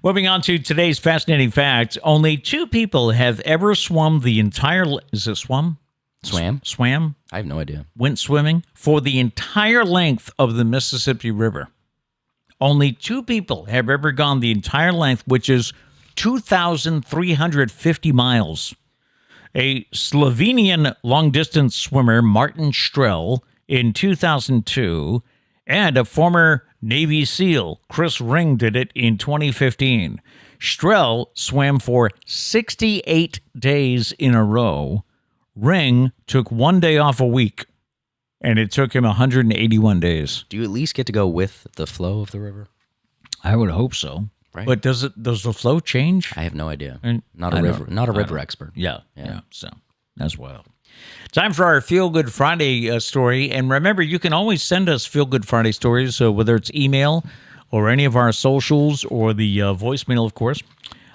Moving on to today's fascinating fact. Only 2 people have ever swum the entire... Is it swum? Swam? Swam? I have no idea. Went swimming for the entire length of the Mississippi River. Only 2 people have ever gone the entire length, which is 2,350 miles. A Slovenian long-distance swimmer, Martin Strel, in 2002, and a former Navy SEAL, Chris Ring, did it in 2015. Strel swam for 68 days in a row. Ring took 1 day off a week, and it took him 181 days. Do you at least get to go with the flow of the river? I would hope so. Right. But does the flow change? I have no idea. And Not a river expert. Yeah. So that's wild. Time for our Feel Good Friday story. And remember, you can always send us Feel Good Friday stories, so whether it's email or any of our socials or the voicemail, of course.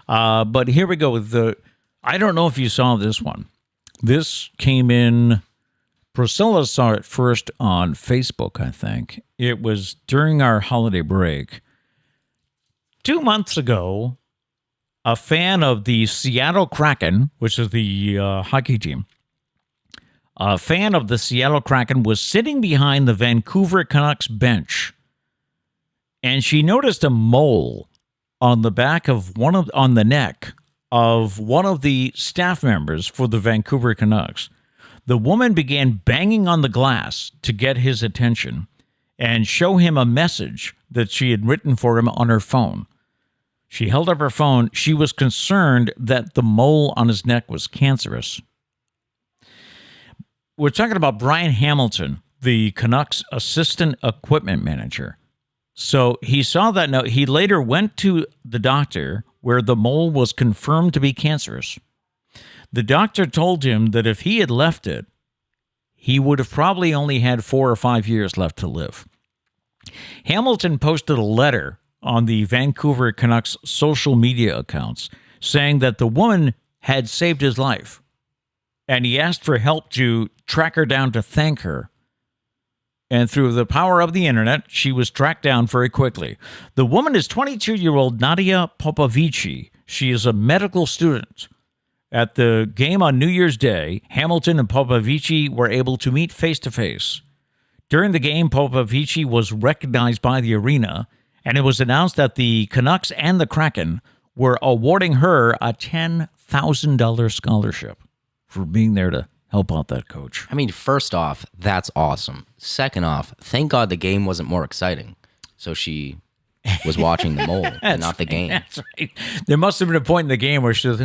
But here we go with I don't know if you saw this one. This came in, Priscilla saw it first on Facebook, I think. It was during our holiday break. 2 months ago, a fan of the Seattle Kraken, which is the hockey team, a fan of the Seattle Kraken was sitting behind the Vancouver Canucks bench, and she noticed a mole on the back of on the neck of one of the staff members for the Vancouver Canucks. The woman began banging on the glass to get his attention and show him a message that she had written for him on her phone. She held up her phone. She was concerned that the mole on his neck was cancerous. We're talking about Brian Hamilton, the Canucks assistant equipment manager. So he saw that note. He later went to the doctor where the mole was confirmed to be cancerous. The doctor told him that if he had left it, he would have probably only had 4 or 5 years left to live. Hamilton posted a letter on the Vancouver Canucks social media accounts saying that the woman had saved his life, and he asked for help to track her down to thank her. And through the power of the internet, she was tracked down very quickly. The woman is 22-year-old Nadia Popovici. She is a medical student. At the game on New Year's Day, Hamilton and Popovici were able to meet face-to-face. During the game, Popovici was recognized by the arena, and it was announced that the Canucks and the Kraken were awarding her a $10,000 scholarship for being there to help out that coach. I mean, first off, that's awesome. Second off, thank God the game wasn't more exciting. So she was watching the mole and not the game. That's right. There must have been a point in the game where she was,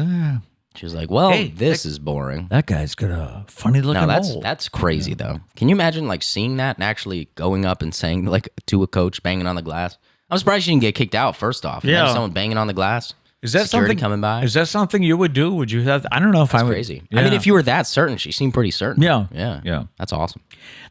She was like, well, Hey, this is boring. That guy's got a funny looking No, hole. that's crazy though. Can you imagine like seeing that and actually going up and saying like to a coach banging on the glass? I'm surprised she didn't get kicked out first off. Yeah. Imagine someone banging on the glass. Is that Security something coming by? Is that something you would do? Would you have? I don't know if I would. Crazy. Yeah. I mean, if you were that certain, she seemed pretty certain. Yeah. That's awesome.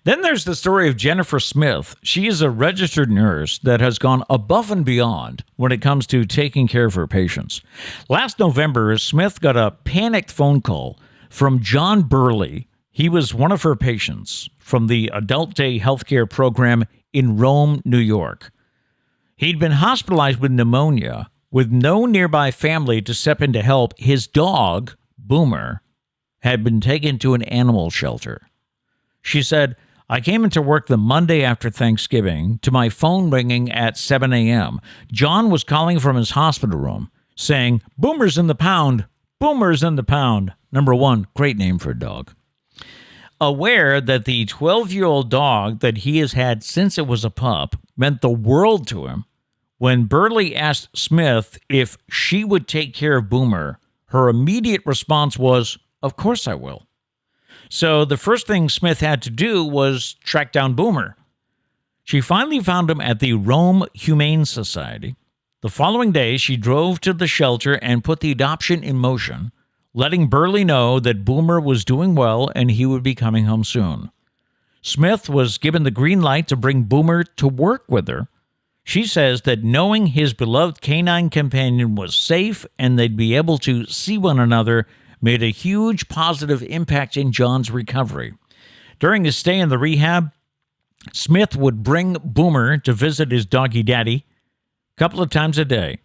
Then there's the story of Jennifer Smith. She is a registered nurse that has gone above and beyond when it comes to taking care of her patients. Last November, Smith got a panicked phone call from John Burley. He was one of her patients from the Adult Day Healthcare Program in Rome, New York. He'd been hospitalized with pneumonia with no nearby family to step in to help. His dog, Boomer, had been taken to an animal shelter. She said, I came into work the Monday after Thanksgiving to my phone ringing at 7 a.m. John was calling from his hospital room saying, Boomer's in the pound. Boomer's in the pound. Number one, great name for a dog. Aware that the 12-year-old dog that he has had since it was a pup meant the world to him, when Burley asked Smith if she would take care of Boomer, her immediate response was, of course I will. So the first thing Smith had to do was track down Boomer. She finally found him at the Rome Humane Society. The following day, she drove to the shelter and put the adoption in motion, letting Burley know that Boomer was doing well and he would be coming home soon. Smith was given the green light to bring Boomer to work with her. She says that knowing his beloved canine companion was safe and they'd be able to see one another made a huge positive impact in John's recovery. During his stay in the rehab, Smith would bring Boomer to visit his doggy daddy a couple of times a day.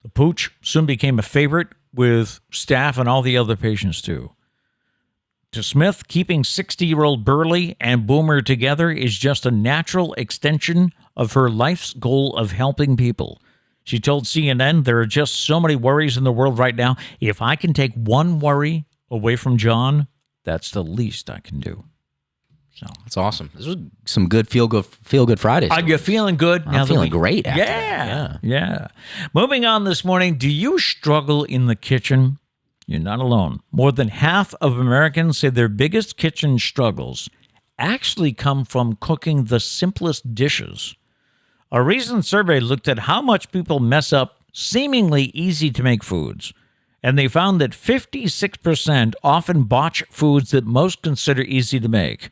The pooch soon became a favorite with staff and all the other patients too. To Smith, keeping 60-year-old Burley and Boomer together is just a natural extension of her life's goal of helping people. She told CNN, there are just so many worries in the world right now. If I can take one worry away from John, that's the least I can do. So That's awesome. This was some good feel good Fridays. are you feeling good? I'm feeling great after Yeah. Moving on this morning, do you struggle in the kitchen? You're not alone. More than half of Americans say their biggest kitchen struggles actually come from cooking the simplest dishes. A recent survey looked at how much people mess up seemingly easy-to-make foods, and they found that 56% often botch foods that most consider easy to make.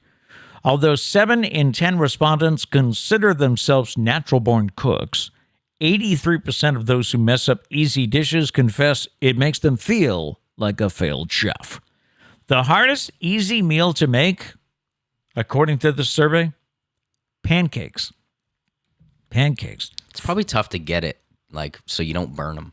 Although 7 in 10 respondents consider themselves natural-born cooks, 83% of those who mess up easy dishes confess it makes them feel like a failed chef. The hardest easy meal to make, according to the survey, pancakes. Pancakes. It's probably tough to get it, like, so you don't burn them.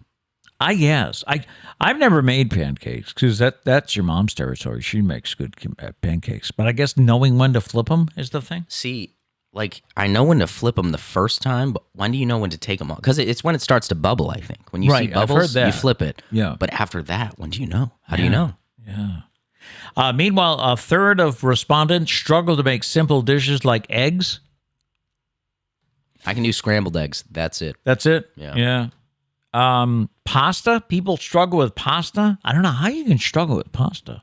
I've never made pancakes because that's your mom's territory. She makes good pancakes. But I guess knowing when to flip them is the thing. See, like, I know when to flip them the first time, but when do you know when to take them off? Because it's when it starts to bubble, I think. When you see bubbles, you flip it. Yeah. But after that, when do you know? How do you know? Yeah. Meanwhile, a third of respondents struggle to make simple dishes like eggs. I can do scrambled eggs. That's it. That's it? Yeah. Pasta? People struggle with pasta? I don't know how you can struggle with pasta.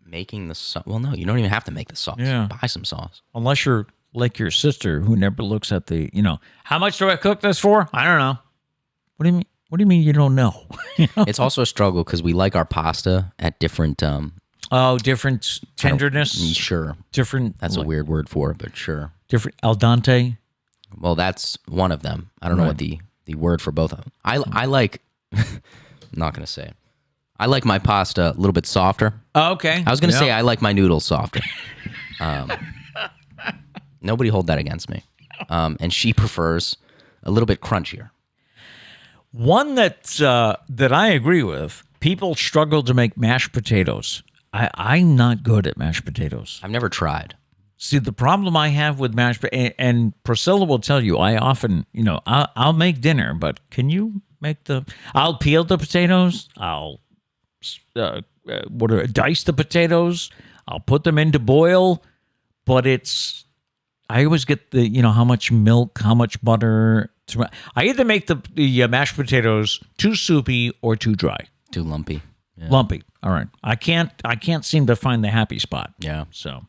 Making the sauce. Well, no, you don't even have to make the sauce. Yeah. Buy some sauce. Unless you're like your sister who never looks at the, how much do I cook this for? I don't know. What do you mean? What do you mean you don't know? It's also a struggle because we like our pasta at different. Different tenderness. Sure. Different. That's a weird word for it, but sure. Different al dente. Well, that's one of them. I don't know what the word for both of them. I like. I'm not gonna say. I like my pasta a little bit softer. Oh, okay. I was gonna say I like my noodles softer. Nobody hold that against me. And she prefers a little bit crunchier. One that I agree with. People struggle to make mashed potatoes. I'm not good at mashed potatoes. I've never tried. See, the problem I have with mashed and Priscilla will tell you, I often, I'll make dinner, but can you make I'll peel the potatoes. I'll dice the potatoes. I'll put them into boil, but I always get the, how much milk, how much butter. I either make the mashed potatoes too soupy or too dry. Too lumpy. Lumpy. All right. I can't seem to find the happy spot. Yeah. So,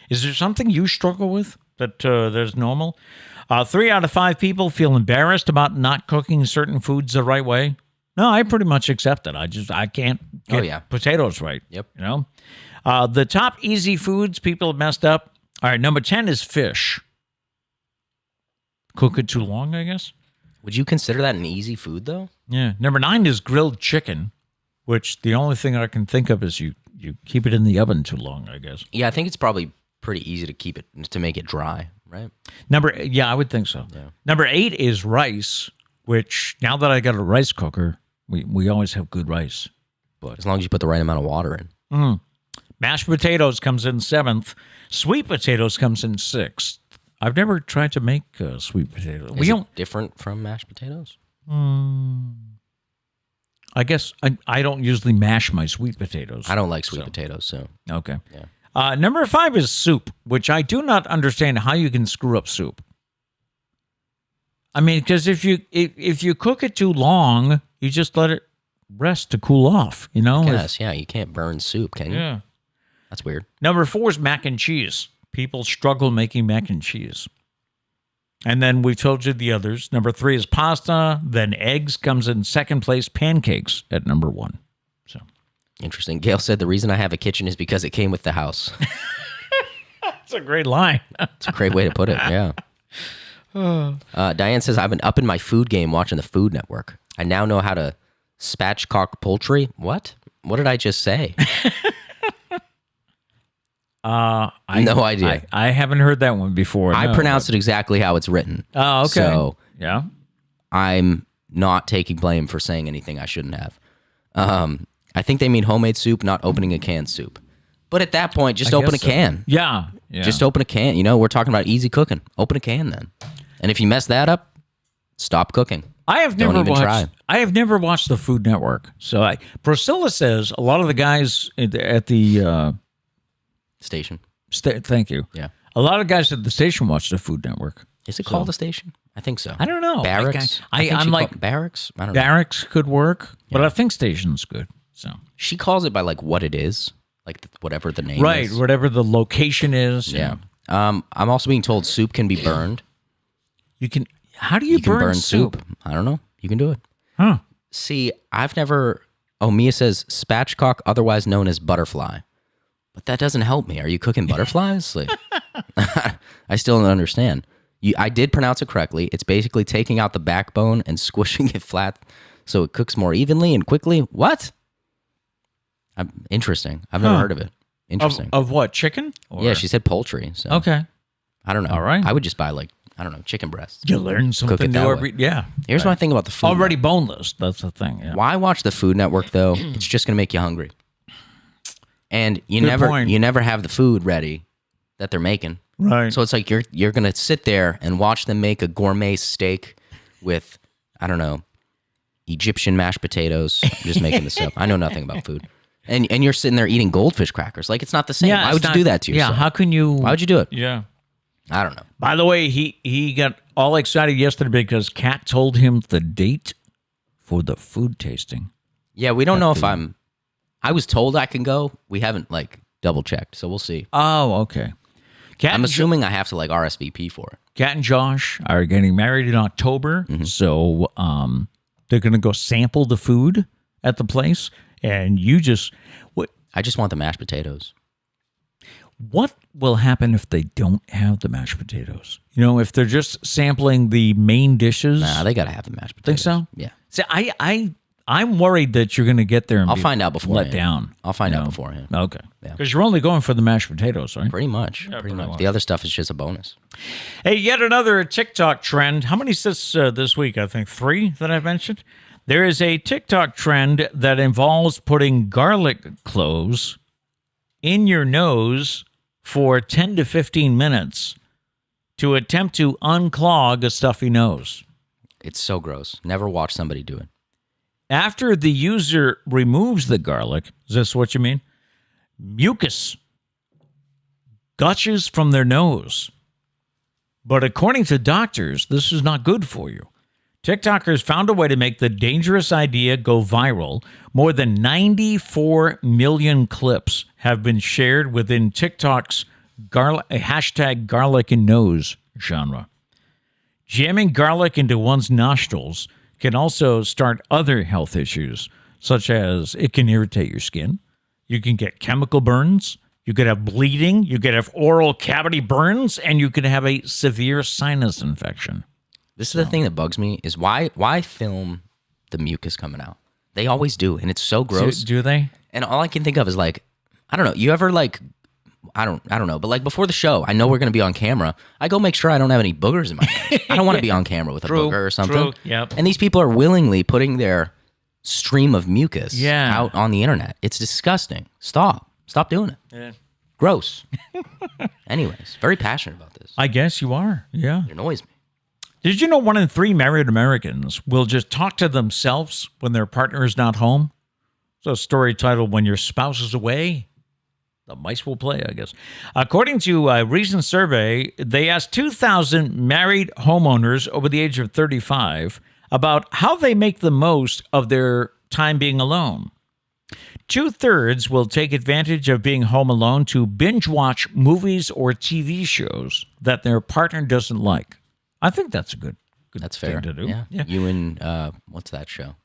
is there something you struggle with that's normal? 3 out of 5 people feel embarrassed about not cooking certain foods the right way. No, I pretty much accept it. I can't get potatoes right. Yep. You know, the top easy foods people have messed up. All right, number 10 is fish. Cook it too long, I guess. Would you consider that an easy food though? Yeah. Number 9 is grilled chicken, which the only thing I can think of is you keep it in the oven too long, I guess. Yeah, I think it's probably pretty easy to keep it to make it dry, right? I would think so. Yeah. Number 8 is rice, which now that I got a rice cooker, we always have good rice. But as long as you put the right amount of water in. Mashed potatoes comes in 7th. Sweet potatoes comes in 6th. I've never tried to make sweet potatoes. Is it different from mashed potatoes? I guess I don't usually mash my sweet potatoes. I don't like sweet potatoes, so. Okay. Yeah. Number 5 is soup, which I do not understand how you can screw up soup. I mean, because if you cook it too long, you just let it rest to cool off, you know? Yes, yeah, you can't burn soup, can you? Yeah. That's weird. Number 4 is mac and cheese. People struggle making mac and cheese. And then we've told you the others. Number 3 is pasta. Then eggs comes in 2nd place. Pancakes at number 1. So Interesting. Gail said the reason I have a kitchen is because it came with the house. that's a great line. It's a great way to put it, yeah. Diane says, I've been up in my food game watching the Food Network. I now know how to spatchcock poultry. What? What did I just say? No idea. I haven't heard that one before. I pronounced it exactly how it's written. Oh, okay. So yeah, I'm not taking blame for saying anything I shouldn't have. I think they mean homemade soup, not opening a canned soup. But at that point, just open a can. Yeah. Just open a can. You know, we're talking about easy cooking. Open a can then. And if you mess that up, stop cooking. I have never watched the Food Network. So Priscilla says a lot of the guys at the Station. Thank you. Yeah. A lot of guys at the station watch the Food Network. Is it called the station? I think so. I don't know. Barracks? I'm like Barracks? I don't know. Barracks could work, but I think station's good. So she calls it by like what it is, like whatever the name is. Right, whatever the location is. Yeah. I'm also being told soup can be burned. You can. How do you burn soup? I don't know. You can do it. Huh. See, I've never. Oh, Mia says spatchcock, otherwise known as butterfly. But that doesn't help me. Are you cooking butterflies? Like, I still don't understand. I did pronounce it correctly. It's basically taking out the backbone and squishing it flat so it cooks more evenly and quickly. What? Interesting. I've never heard of it. Interesting. Of what? Chicken? Or? Yeah, she said poultry. So okay. I don't know. All right. I would just buy chicken breasts. You learn something new every. Yeah. Here's my thing about the food. Already boneless. That's the thing. Yeah. Why watch the Food Network though? It's just gonna make you hungry. And you never have the food ready that they're making. Right. So it's like you're gonna sit there and watch them make a gourmet steak with, I don't know, Egyptian mashed potatoes. I'm just making this up. I know nothing about food. And you're sitting there eating goldfish crackers. Like, it's not the same. Yeah, why would you do that to yourself? Yeah, how can you? Why would you do it? Yeah. I don't know. By the way, he got all excited yesterday because Kat told him the date for the food tasting. Yeah, we don't know if I was told I can go. We haven't, double checked, so we'll see. Oh, okay. I'm assuming I have to, RSVP for it. Kat and Josh are getting married in October, so they're going to go sample the food at the place, and I just want the mashed potatoes. What will happen if they don't have the mashed potatoes? You know, if they're just sampling the main dishes? Nah, they got to have the mashed potatoes. Think so? Yeah. See, I'm worried that you're going to get there and I'll find out beforehand. let down. I'll find out beforehand. Okay. Because you're only going for the mashed potatoes, right? Pretty much. Yeah, pretty much. The other stuff is just a bonus. Hey, yet another TikTok trend. How many is this week? I think 3 that I've mentioned. There is a TikTok trend that involves putting garlic cloves in your nose for 10 to 15 minutes to attempt to unclog a stuffy nose. It's so gross. Never watch somebody do it. After the user removes the garlic, is this what you mean? Mucus gushes from their nose. But according to doctors, this is not good for you. TikTokers found a way to make the dangerous idea go viral. More than 94 million clips have been shared within TikTok's hashtag garlic and nose genre. Jamming garlic into one's nostrils can also start other health issues, such as it can irritate your skin. You can get chemical burns. You could have bleeding. You could have oral cavity burns, and you could have a severe sinus infection. This is the thing that bugs me is why film the mucus coming out? They always do, and it's so gross. Do they? And all I can think of is like, I don't know. You ever like, I don't know, but like before the show, I know we're gonna be on camera. I go make sure I don't have any boogers in my nose. I don't want to be on camera with a booger or something. Yep. And these people are willingly putting their stream of mucus Yeah. out on the internet. It's disgusting. Stop doing it. Yeah. Gross. Anyways, very passionate about this. I guess you are. Yeah. It annoys me. Did you know 1 in 3 married Americans will just talk to themselves when their partner is not home? It's a story titled "When Your Spouse is Away, the Mice Will Play," I guess. According to a recent survey, they asked 2,000 married homeowners over the age of 35 about how they make the most of their time being alone. 2/3 will take advantage of being home alone to binge watch movies or TV shows that their partner doesn't like. I think that's a good That's fair. thing to do. Yeah. You and what's that show?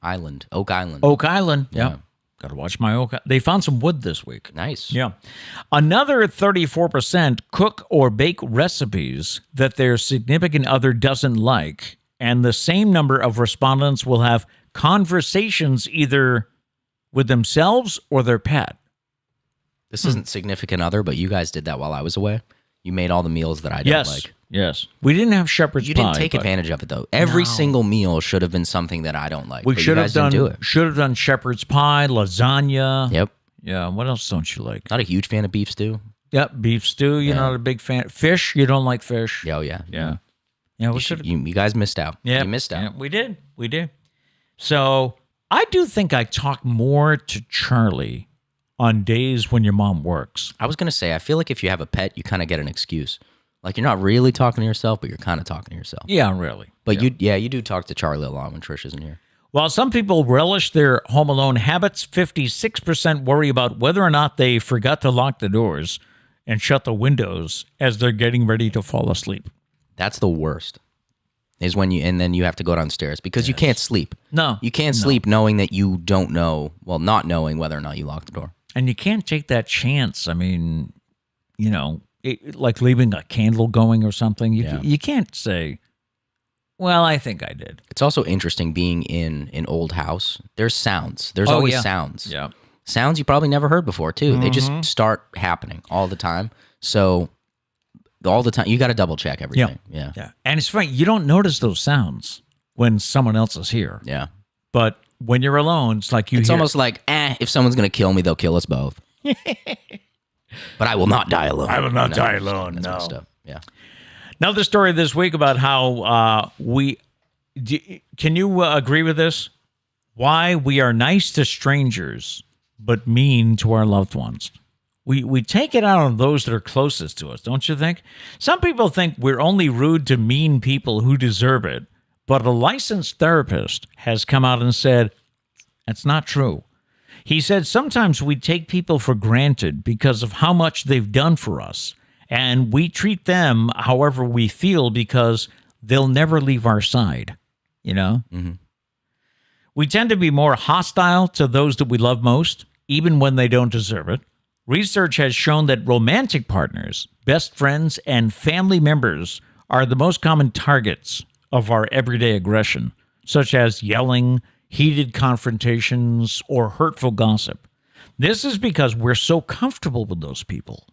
Oak Island. Oak Island. Yeah. Yeah. Got to watch my Oak. They found some wood this week. Nice. Yeah. Another 34% cook or bake recipes that their significant other doesn't like. And the same number of respondents will have conversations either with themselves or their pet. This isn't significant other, but you guys did that while I was away. You made all the meals that I don't like. Yes. We didn't have shepherd's You pie. didn't take but advantage of it though. Every single meal should have been something that I don't like. We but should you have guys didn't do it. done shepherd's pie, lasagna. Yep. Yeah. What else don't you like? Not a huge fan of beef stew. Yep. Beef stew. You're not a big fan. Fish. You don't like fish. Oh yeah. Yeah. Yeah. We You, should. you guys missed out. Yeah. You missed out. Yeah, we did. We did. So I do think I talk more to Charlie on days when your mom works. I was gonna say, I feel like if you have a pet, you kind of get an excuse. Like you're not really talking to yourself, but you're kind of talking to yourself. Yeah, really. But you do talk to Charlie a lot when Trish isn't here. While some people relish their home alone habits, 56% worry about whether or not they forgot to lock the doors and shut the windows as they're getting ready to fall asleep. That's the worst. Is when and then you have to go downstairs because you can't sleep. No. You can't sleep knowing that you don't know, not knowing whether or not you locked the door. And you can't take that chance. I mean, like leaving a candle going or something. You can't say, well, I think I did. It's also interesting being in an old house. There's sounds. There's always sounds. Yeah. Sounds you probably never heard before, too. They just start happening all the time. So all the time, you got to double check everything. Yeah. And it's funny, you don't notice those sounds when someone else is here. Yeah. But when you're alone, it's like It's almost like, if someone's going to kill me, they'll kill us both. But I will not die alone. I will not die alone, That's no. messed up. Yeah. Another story this week about how can you agree with this? Why we are nice to strangers, but mean to our loved ones. We take it out on those that are closest to us, don't you think? Some people think we're only rude to mean people who deserve it, but a licensed therapist has come out and said, that's not true. He said sometimes we take people for granted because of how much they've done for us, and we treat them however we feel because they'll never leave our side, Mm-hmm. We tend to be more hostile to those that we love most, even when they don't deserve it. Research has shown that romantic partners, best friends, and family members are the most common targets of our everyday aggression, such as yelling, heated confrontations, or hurtful gossip. This is because we're so comfortable with those people.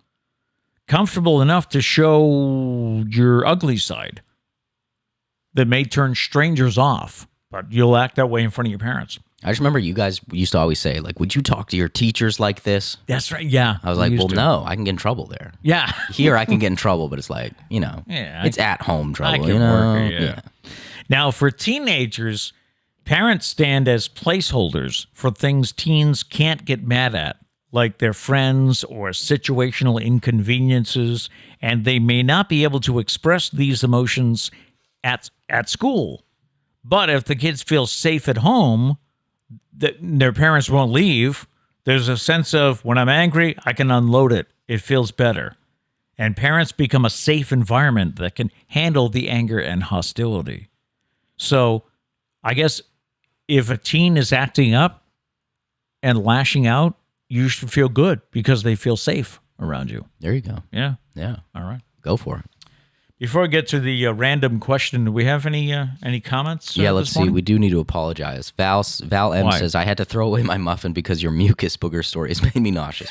Comfortable enough to show your ugly side that may turn strangers off, but you'll act that way in front of your parents. I just remember you guys used to always say, like, would you talk to your teachers like this? That's right, yeah. I was like, well, no, I can get in trouble there. Yeah. Here I can get in trouble, but it's like, it's at home trouble. I can work it, yeah. Now, for teenagers, parents stand as placeholders for things teens can't get mad at, like their friends or situational inconveniences, and they may not be able to express these emotions at school. But if the kids feel safe at home, their parents won't leave. There's a sense of when I'm angry, I can unload it. It feels better. And parents become a safe environment that can handle the anger and hostility. So I guess if a teen is acting up and lashing out, you should feel good because they feel safe around you. There you go. Yeah. Yeah. All right. Go for it. Before I get to the random question, do we have any comments? Yeah, let's this see. morning? We do need to apologize. Val M Why? says, I had to throw away my muffin because your mucus booger stories made me nauseous.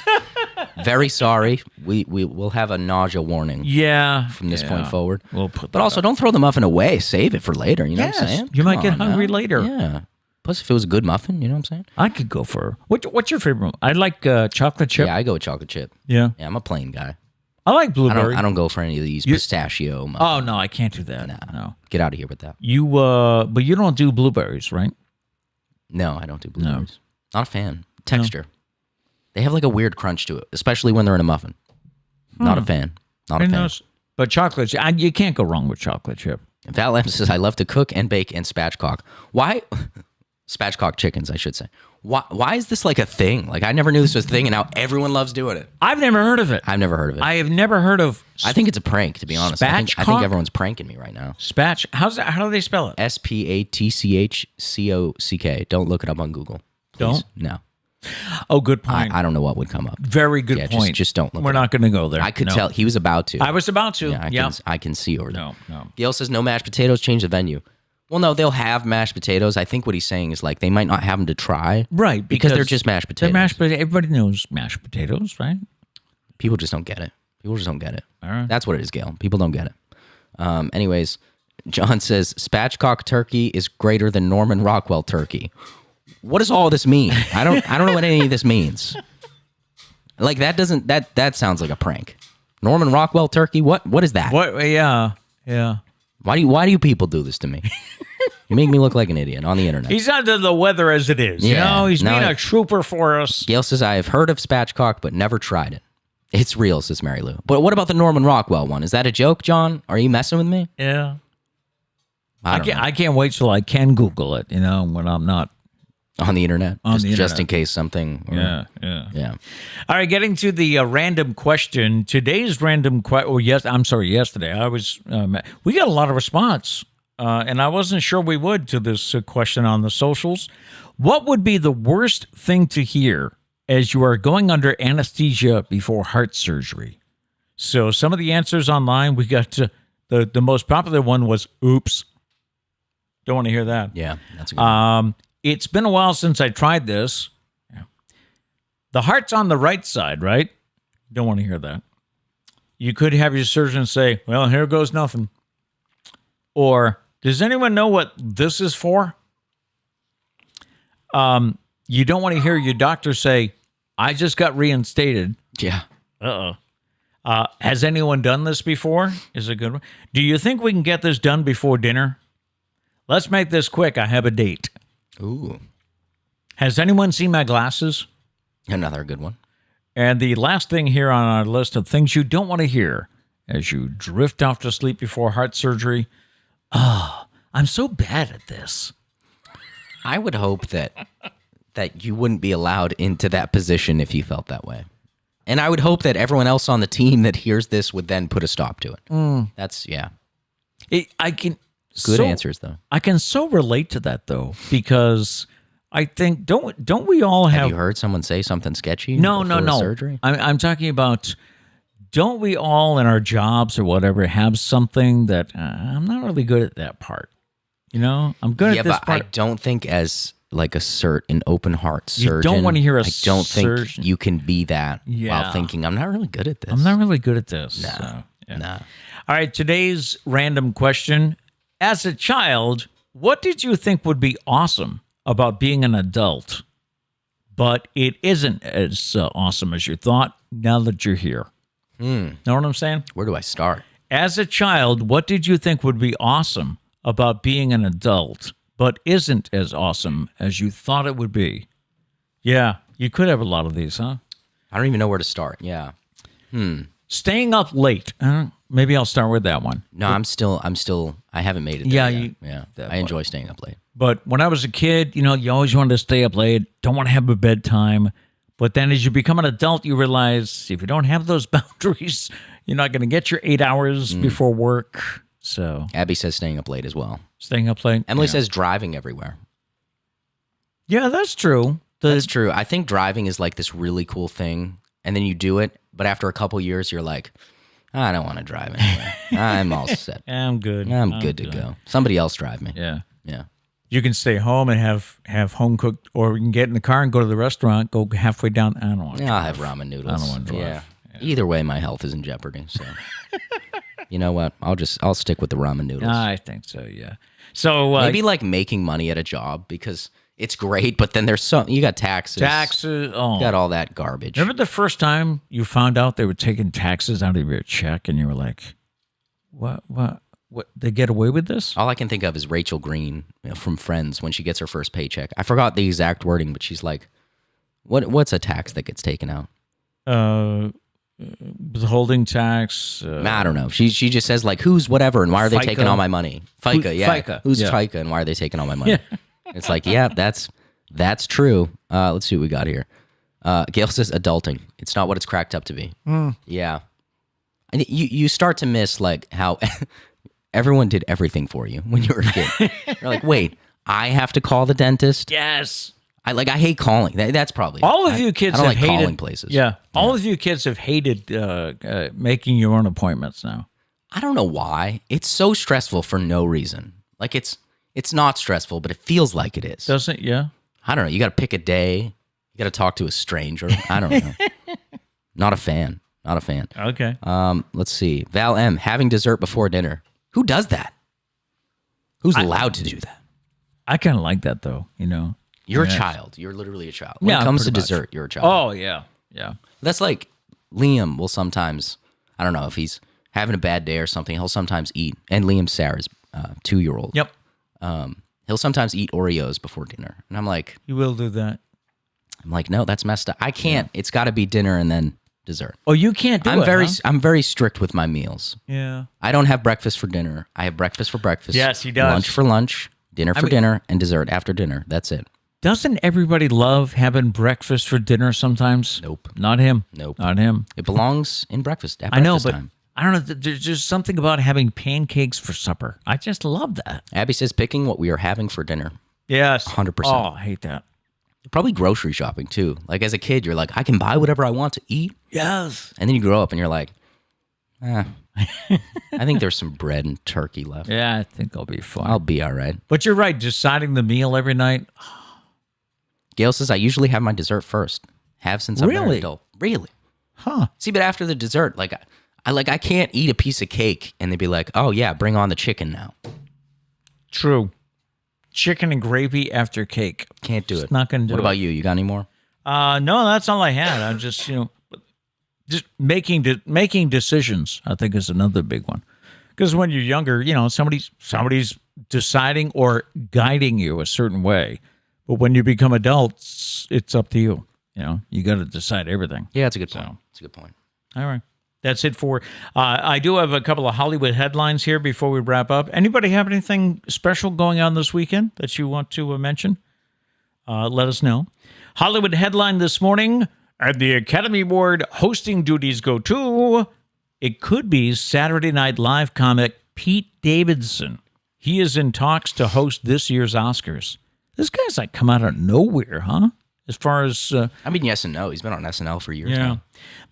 Very sorry. We'll have a nausea warning Yeah. from this point forward. We'll put But that also, up. don't throw the muffin away. Save it for later. You know Yes, what I'm saying? you might Come get on hungry now. later. Yeah. Plus, if it was a good muffin, you know what I'm saying? I could go for what's your favorite? I like chocolate chip. Yeah, I go with chocolate chip. Yeah. Yeah, I'm a plain guy. I like blueberry. I don't go for any of these pistachio muffins. Oh no, I can't do that. No. Get out of here with that. You but you don't do blueberries, right? No, I don't do blueberries. Not a fan. Texture. They have like a weird crunch to it, especially when they're in a muffin. Not a fan. Not a fan. But chocolate, you can't go wrong with chocolate chip. Val M says, I love to cook and bake and spatchcock. Why? Spatchcock chickens, I should say. Why is this like a thing? Like, I never knew this was a thing, and now everyone loves doing it. I've never heard of it. I've never heard of it. I have never heard of. I think it's a prank, to be honest. I think Spatchcock? everyone's pranking me right now. Spatch. How's that? How do they spell it? SPATCHCOCK. Don't look it up on Google. Please. Don't? No. Oh, good point. I don't know what would come up. Very good Yeah, point. just don't look We're it not going to go there. I could No. tell he was about to. I was about to. Yeah, I can see over there. No. Gail says no mashed potatoes. Change the venue. Well, no, they'll have mashed potatoes. I think what he's saying is like they might not have them to try, Right, Because they're just mashed potatoes. They're mashed potatoes. Everybody knows mashed potatoes, right? People just don't get it. People just don't get it. All right. That's what it is, Gail. People don't get it. Anyways, John says spatchcock turkey is greater than Norman Rockwell turkey. What does all this mean? I don't know what any of this means. Like that sounds like a prank. Norman Rockwell turkey? What is that? What? Yeah. Why do you people do this to me? You make me look like an idiot on the internet. He's under the weather as it is. Yeah. He's No, being a trooper for us. Gail says I have heard of spatchcock but never tried it. It's real, says Mary Lou. But what about the Norman Rockwell one? Is that a joke, John? Are you messing with me? Yeah. I I can't wait till I can Google it, when I'm not. on the internet. On just, the just internet. in case something. Yeah. Yeah. All right, getting to the random question. Today's random question. Yesterday. I was. We got a lot of response, and I wasn't sure we would to this question on the socials. What would be the worst thing to hear as you are going under anesthesia before heart surgery? So some of the answers online. We got the most popular one was "Oops." Don't want to hear that. Yeah. That's a good one. It's been a while since I tried this. Yeah. The heart's on the right side, right? Don't want to hear that. You could have your surgeon say, well, here goes nothing. Or, does anyone know what this is for? You don't want to hear your doctor say, I just got reinstated. Yeah. Has anyone done this before? Is a good one. Do you think we can get this done before dinner? Let's make this quick. I have a date. Ooh. Has anyone seen my glasses? Another good one. And the last thing here on our list of things you don't want to hear as you drift off to sleep before heart surgery. I'm so bad at this. I would hope that you wouldn't be allowed into that position if you felt that way. And I would hope that everyone else on the team that hears this would then put a stop to it. That's, yeah. I can... Good answers, though. I can so relate to that, though, because I think, don't we all have... Have you heard someone say something sketchy? No. before surgery? I'm talking about, don't we all in our jobs or whatever have something that I'm not really good at that part? I'm good at this but part. I don't think as like an open heart surgeon. You don't want to hear a I don't surgeon. think you can be that Yeah. while thinking, I'm not really good at this. I'm not really good at this. Nah. So, yeah. Nah. All right, today's random question. As a child, what did you think would be awesome about being an adult, but it isn't as awesome as you thought now that you're here? Know what I'm saying? Where do I start? As a child, what did you think would be awesome about being an adult, but isn't as awesome as you thought it would be? Yeah, you could have a lot of these, huh? I don't even know where to start. Yeah. Staying up late. maybe I'll start with that one. No, I'm still. I haven't made it Yeah, there yet. Yeah. I enjoy staying up late. But when I was a kid, you always wanted to stay up late, don't want to have a bedtime. But then as you become an adult, you realize if you don't have those boundaries, you're not going to get your 8 hours before work. So Abby says staying up late as well. staying up late. Emily says driving everywhere. Yeah, that's true. That's true. I think driving is like this really cool thing, and then you do it, but after a couple years, you're like, I don't want to drive anywhere. I'm all set. I'm good. I'm good to go. Somebody else drive me. Yeah. Yeah. You can stay home and have home cooked, or you can get in the car and go to the restaurant, go halfway down. I don't want to. Yeah, I'll have ramen noodles. I don't want to drive. Yeah. Either way, my health is in jeopardy. So, you know what? I'll stick with the ramen noodles. I think so. Yeah. So Maybe like making money at a job because it's great, but then you got taxes. Oh, You got all that garbage. remember the first time you found out they were taking taxes out of your check, and you were like, "What? They get away with this?" All I can think of is Rachel Green from Friends when she gets her first paycheck. I forgot the exact wording, but she's like, "What's a tax that gets taken out?" Withholding tax. I don't know. She just says like, "Who's whatever?" and why are they taking all my money? FICA, yeah. FICA, Who's yeah. FICA and why are they taking all my money? It's like, yeah, that's true. Let's see what we got here. Gail says adulting. It's not what it's cracked up to be. Yeah, and you start to miss like how everyone did everything for you when you were a kid. You're like, wait, I have to call the dentist. Yes. I hate calling. That's probably All of you kids I don't have like hated calling places. Yeah. All of you kids have hated making your own appointments now. I don't know why. It's so stressful for no reason. Like it's not stressful, but it feels like it is. Doesn't it? Yeah. I don't know. You got to pick a day. You got to talk to a stranger. I don't know. Not a fan. Okay. Let's see. Val M. Having dessert before dinner. Who does that? Who's allowed to do that? I kind of like that though. You're Yes. a child. You're literally a child. When Yeah, it comes to pretty much. dessert, you're a child. Oh yeah. Yeah. That's like Liam will sometimes, I don't know, if he's having a bad day or something, he'll sometimes eat. And Liam's Sarah's 2-year-old. Yep. He'll sometimes eat Oreos before dinner. And I'm like, You will do that. no, that's messed up. I can't. It's got to be dinner and then dessert. Oh, you can't do I'm it. I'm very strict with my meals. Yeah. I don't have breakfast for dinner. I have breakfast for breakfast. Yes, he does. Lunch for lunch, dinner for mean- dinner, and dessert after dinner. That's it. Doesn't everybody love having breakfast for dinner sometimes? Nope. Not him. Nope. Not him. It belongs in breakfast. At I know, breakfast but time. I don't know. There's just something about having pancakes for supper. I just love that. Abby says picking what we are having for dinner. Yes. 100%. Oh, I hate that. Probably grocery shopping too. Like as a kid, you're like, I can buy whatever I want to eat. Yes. And then you grow up and you're like, I think there's some bread and turkey left. Yeah, I think I'll be fine. I'll be all right. But you're right. Deciding the meal every night. Gail says I usually have my dessert first. Have since I'm an Really? adult. Really? Huh. See, but after the dessert, I can't eat a piece of cake and they'd be like, oh yeah, bring on the chicken now. True. Chicken and gravy after cake. Can't do it. Not going to do What it. about you? You got any more? No, that's all I had. I'm just, just making decisions, I think is another big one. Because when you're younger, somebody's deciding or guiding you a certain way. But when you become adults, it's up to you. You got to decide everything. Yeah, that's a good point. That's a good point. All right. That's it for. I do have a couple of Hollywood headlines here before we wrap up. Anybody have anything special going on this weekend that you want to mention? Let us know. Hollywood headline this morning: at the Academy Award hosting duties go to. It could be Saturday Night Live comic Pete Davidson. He is in talks to host this year's Oscars. This guy's like come out of nowhere, huh? As far as I mean, yes and no. He's been on SNL for years yeah. now.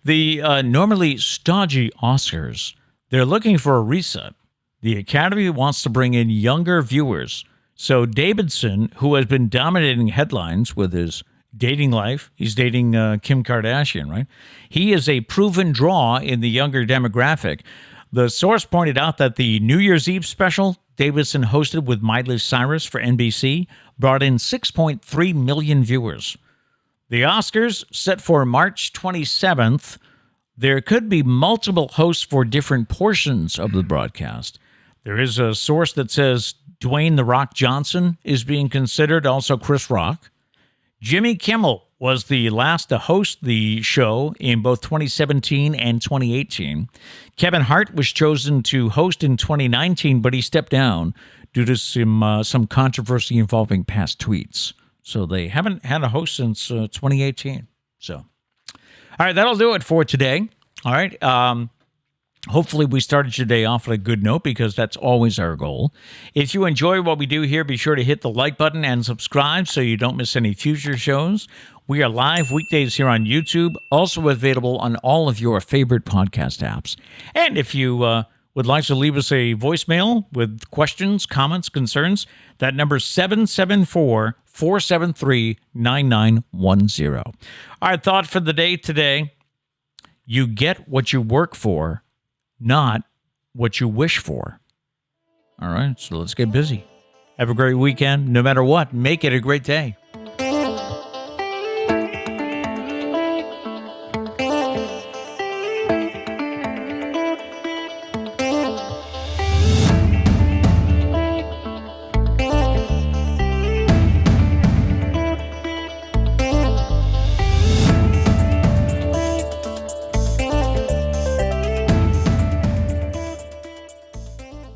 The normally stodgy Oscars, they're looking for a reset. The Academy wants to bring in younger viewers. So Davidson, who has been dominating headlines with his dating life, he's dating Kim Kardashian, right? He is a proven draw in the younger demographic. The source pointed out that the New Year's Eve special Davidson hosted with Miley Cyrus for NBC brought in 6.3 million viewers. The Oscars, set for March 27th, there could be multiple hosts for different portions of the broadcast. There is a source that says Dwayne "The Rock" Johnson is being considered, also Chris Rock. Jimmy Kimmel was the last to host the show in both 2017 and 2018. Kevin Hart was chosen to host in 2019, but he stepped down due to some controversy involving past tweets. So they haven't had a host since 2018. So, all right, that'll do it for today. All right. Hopefully we started your day off on a good note, because that's always our goal. If you enjoy what we do here, be sure to hit the like button and subscribe so you don't miss any future shows. We are live weekdays here on YouTube, also available on all of your favorite podcast apps. And if you would like to leave us a voicemail with questions, comments, concerns, that number is 774-473-9910. Our thought for the day today: you get what you work for, not what you wish for. All right, so let's get busy. Have a great weekend. No matter what, make it a great day.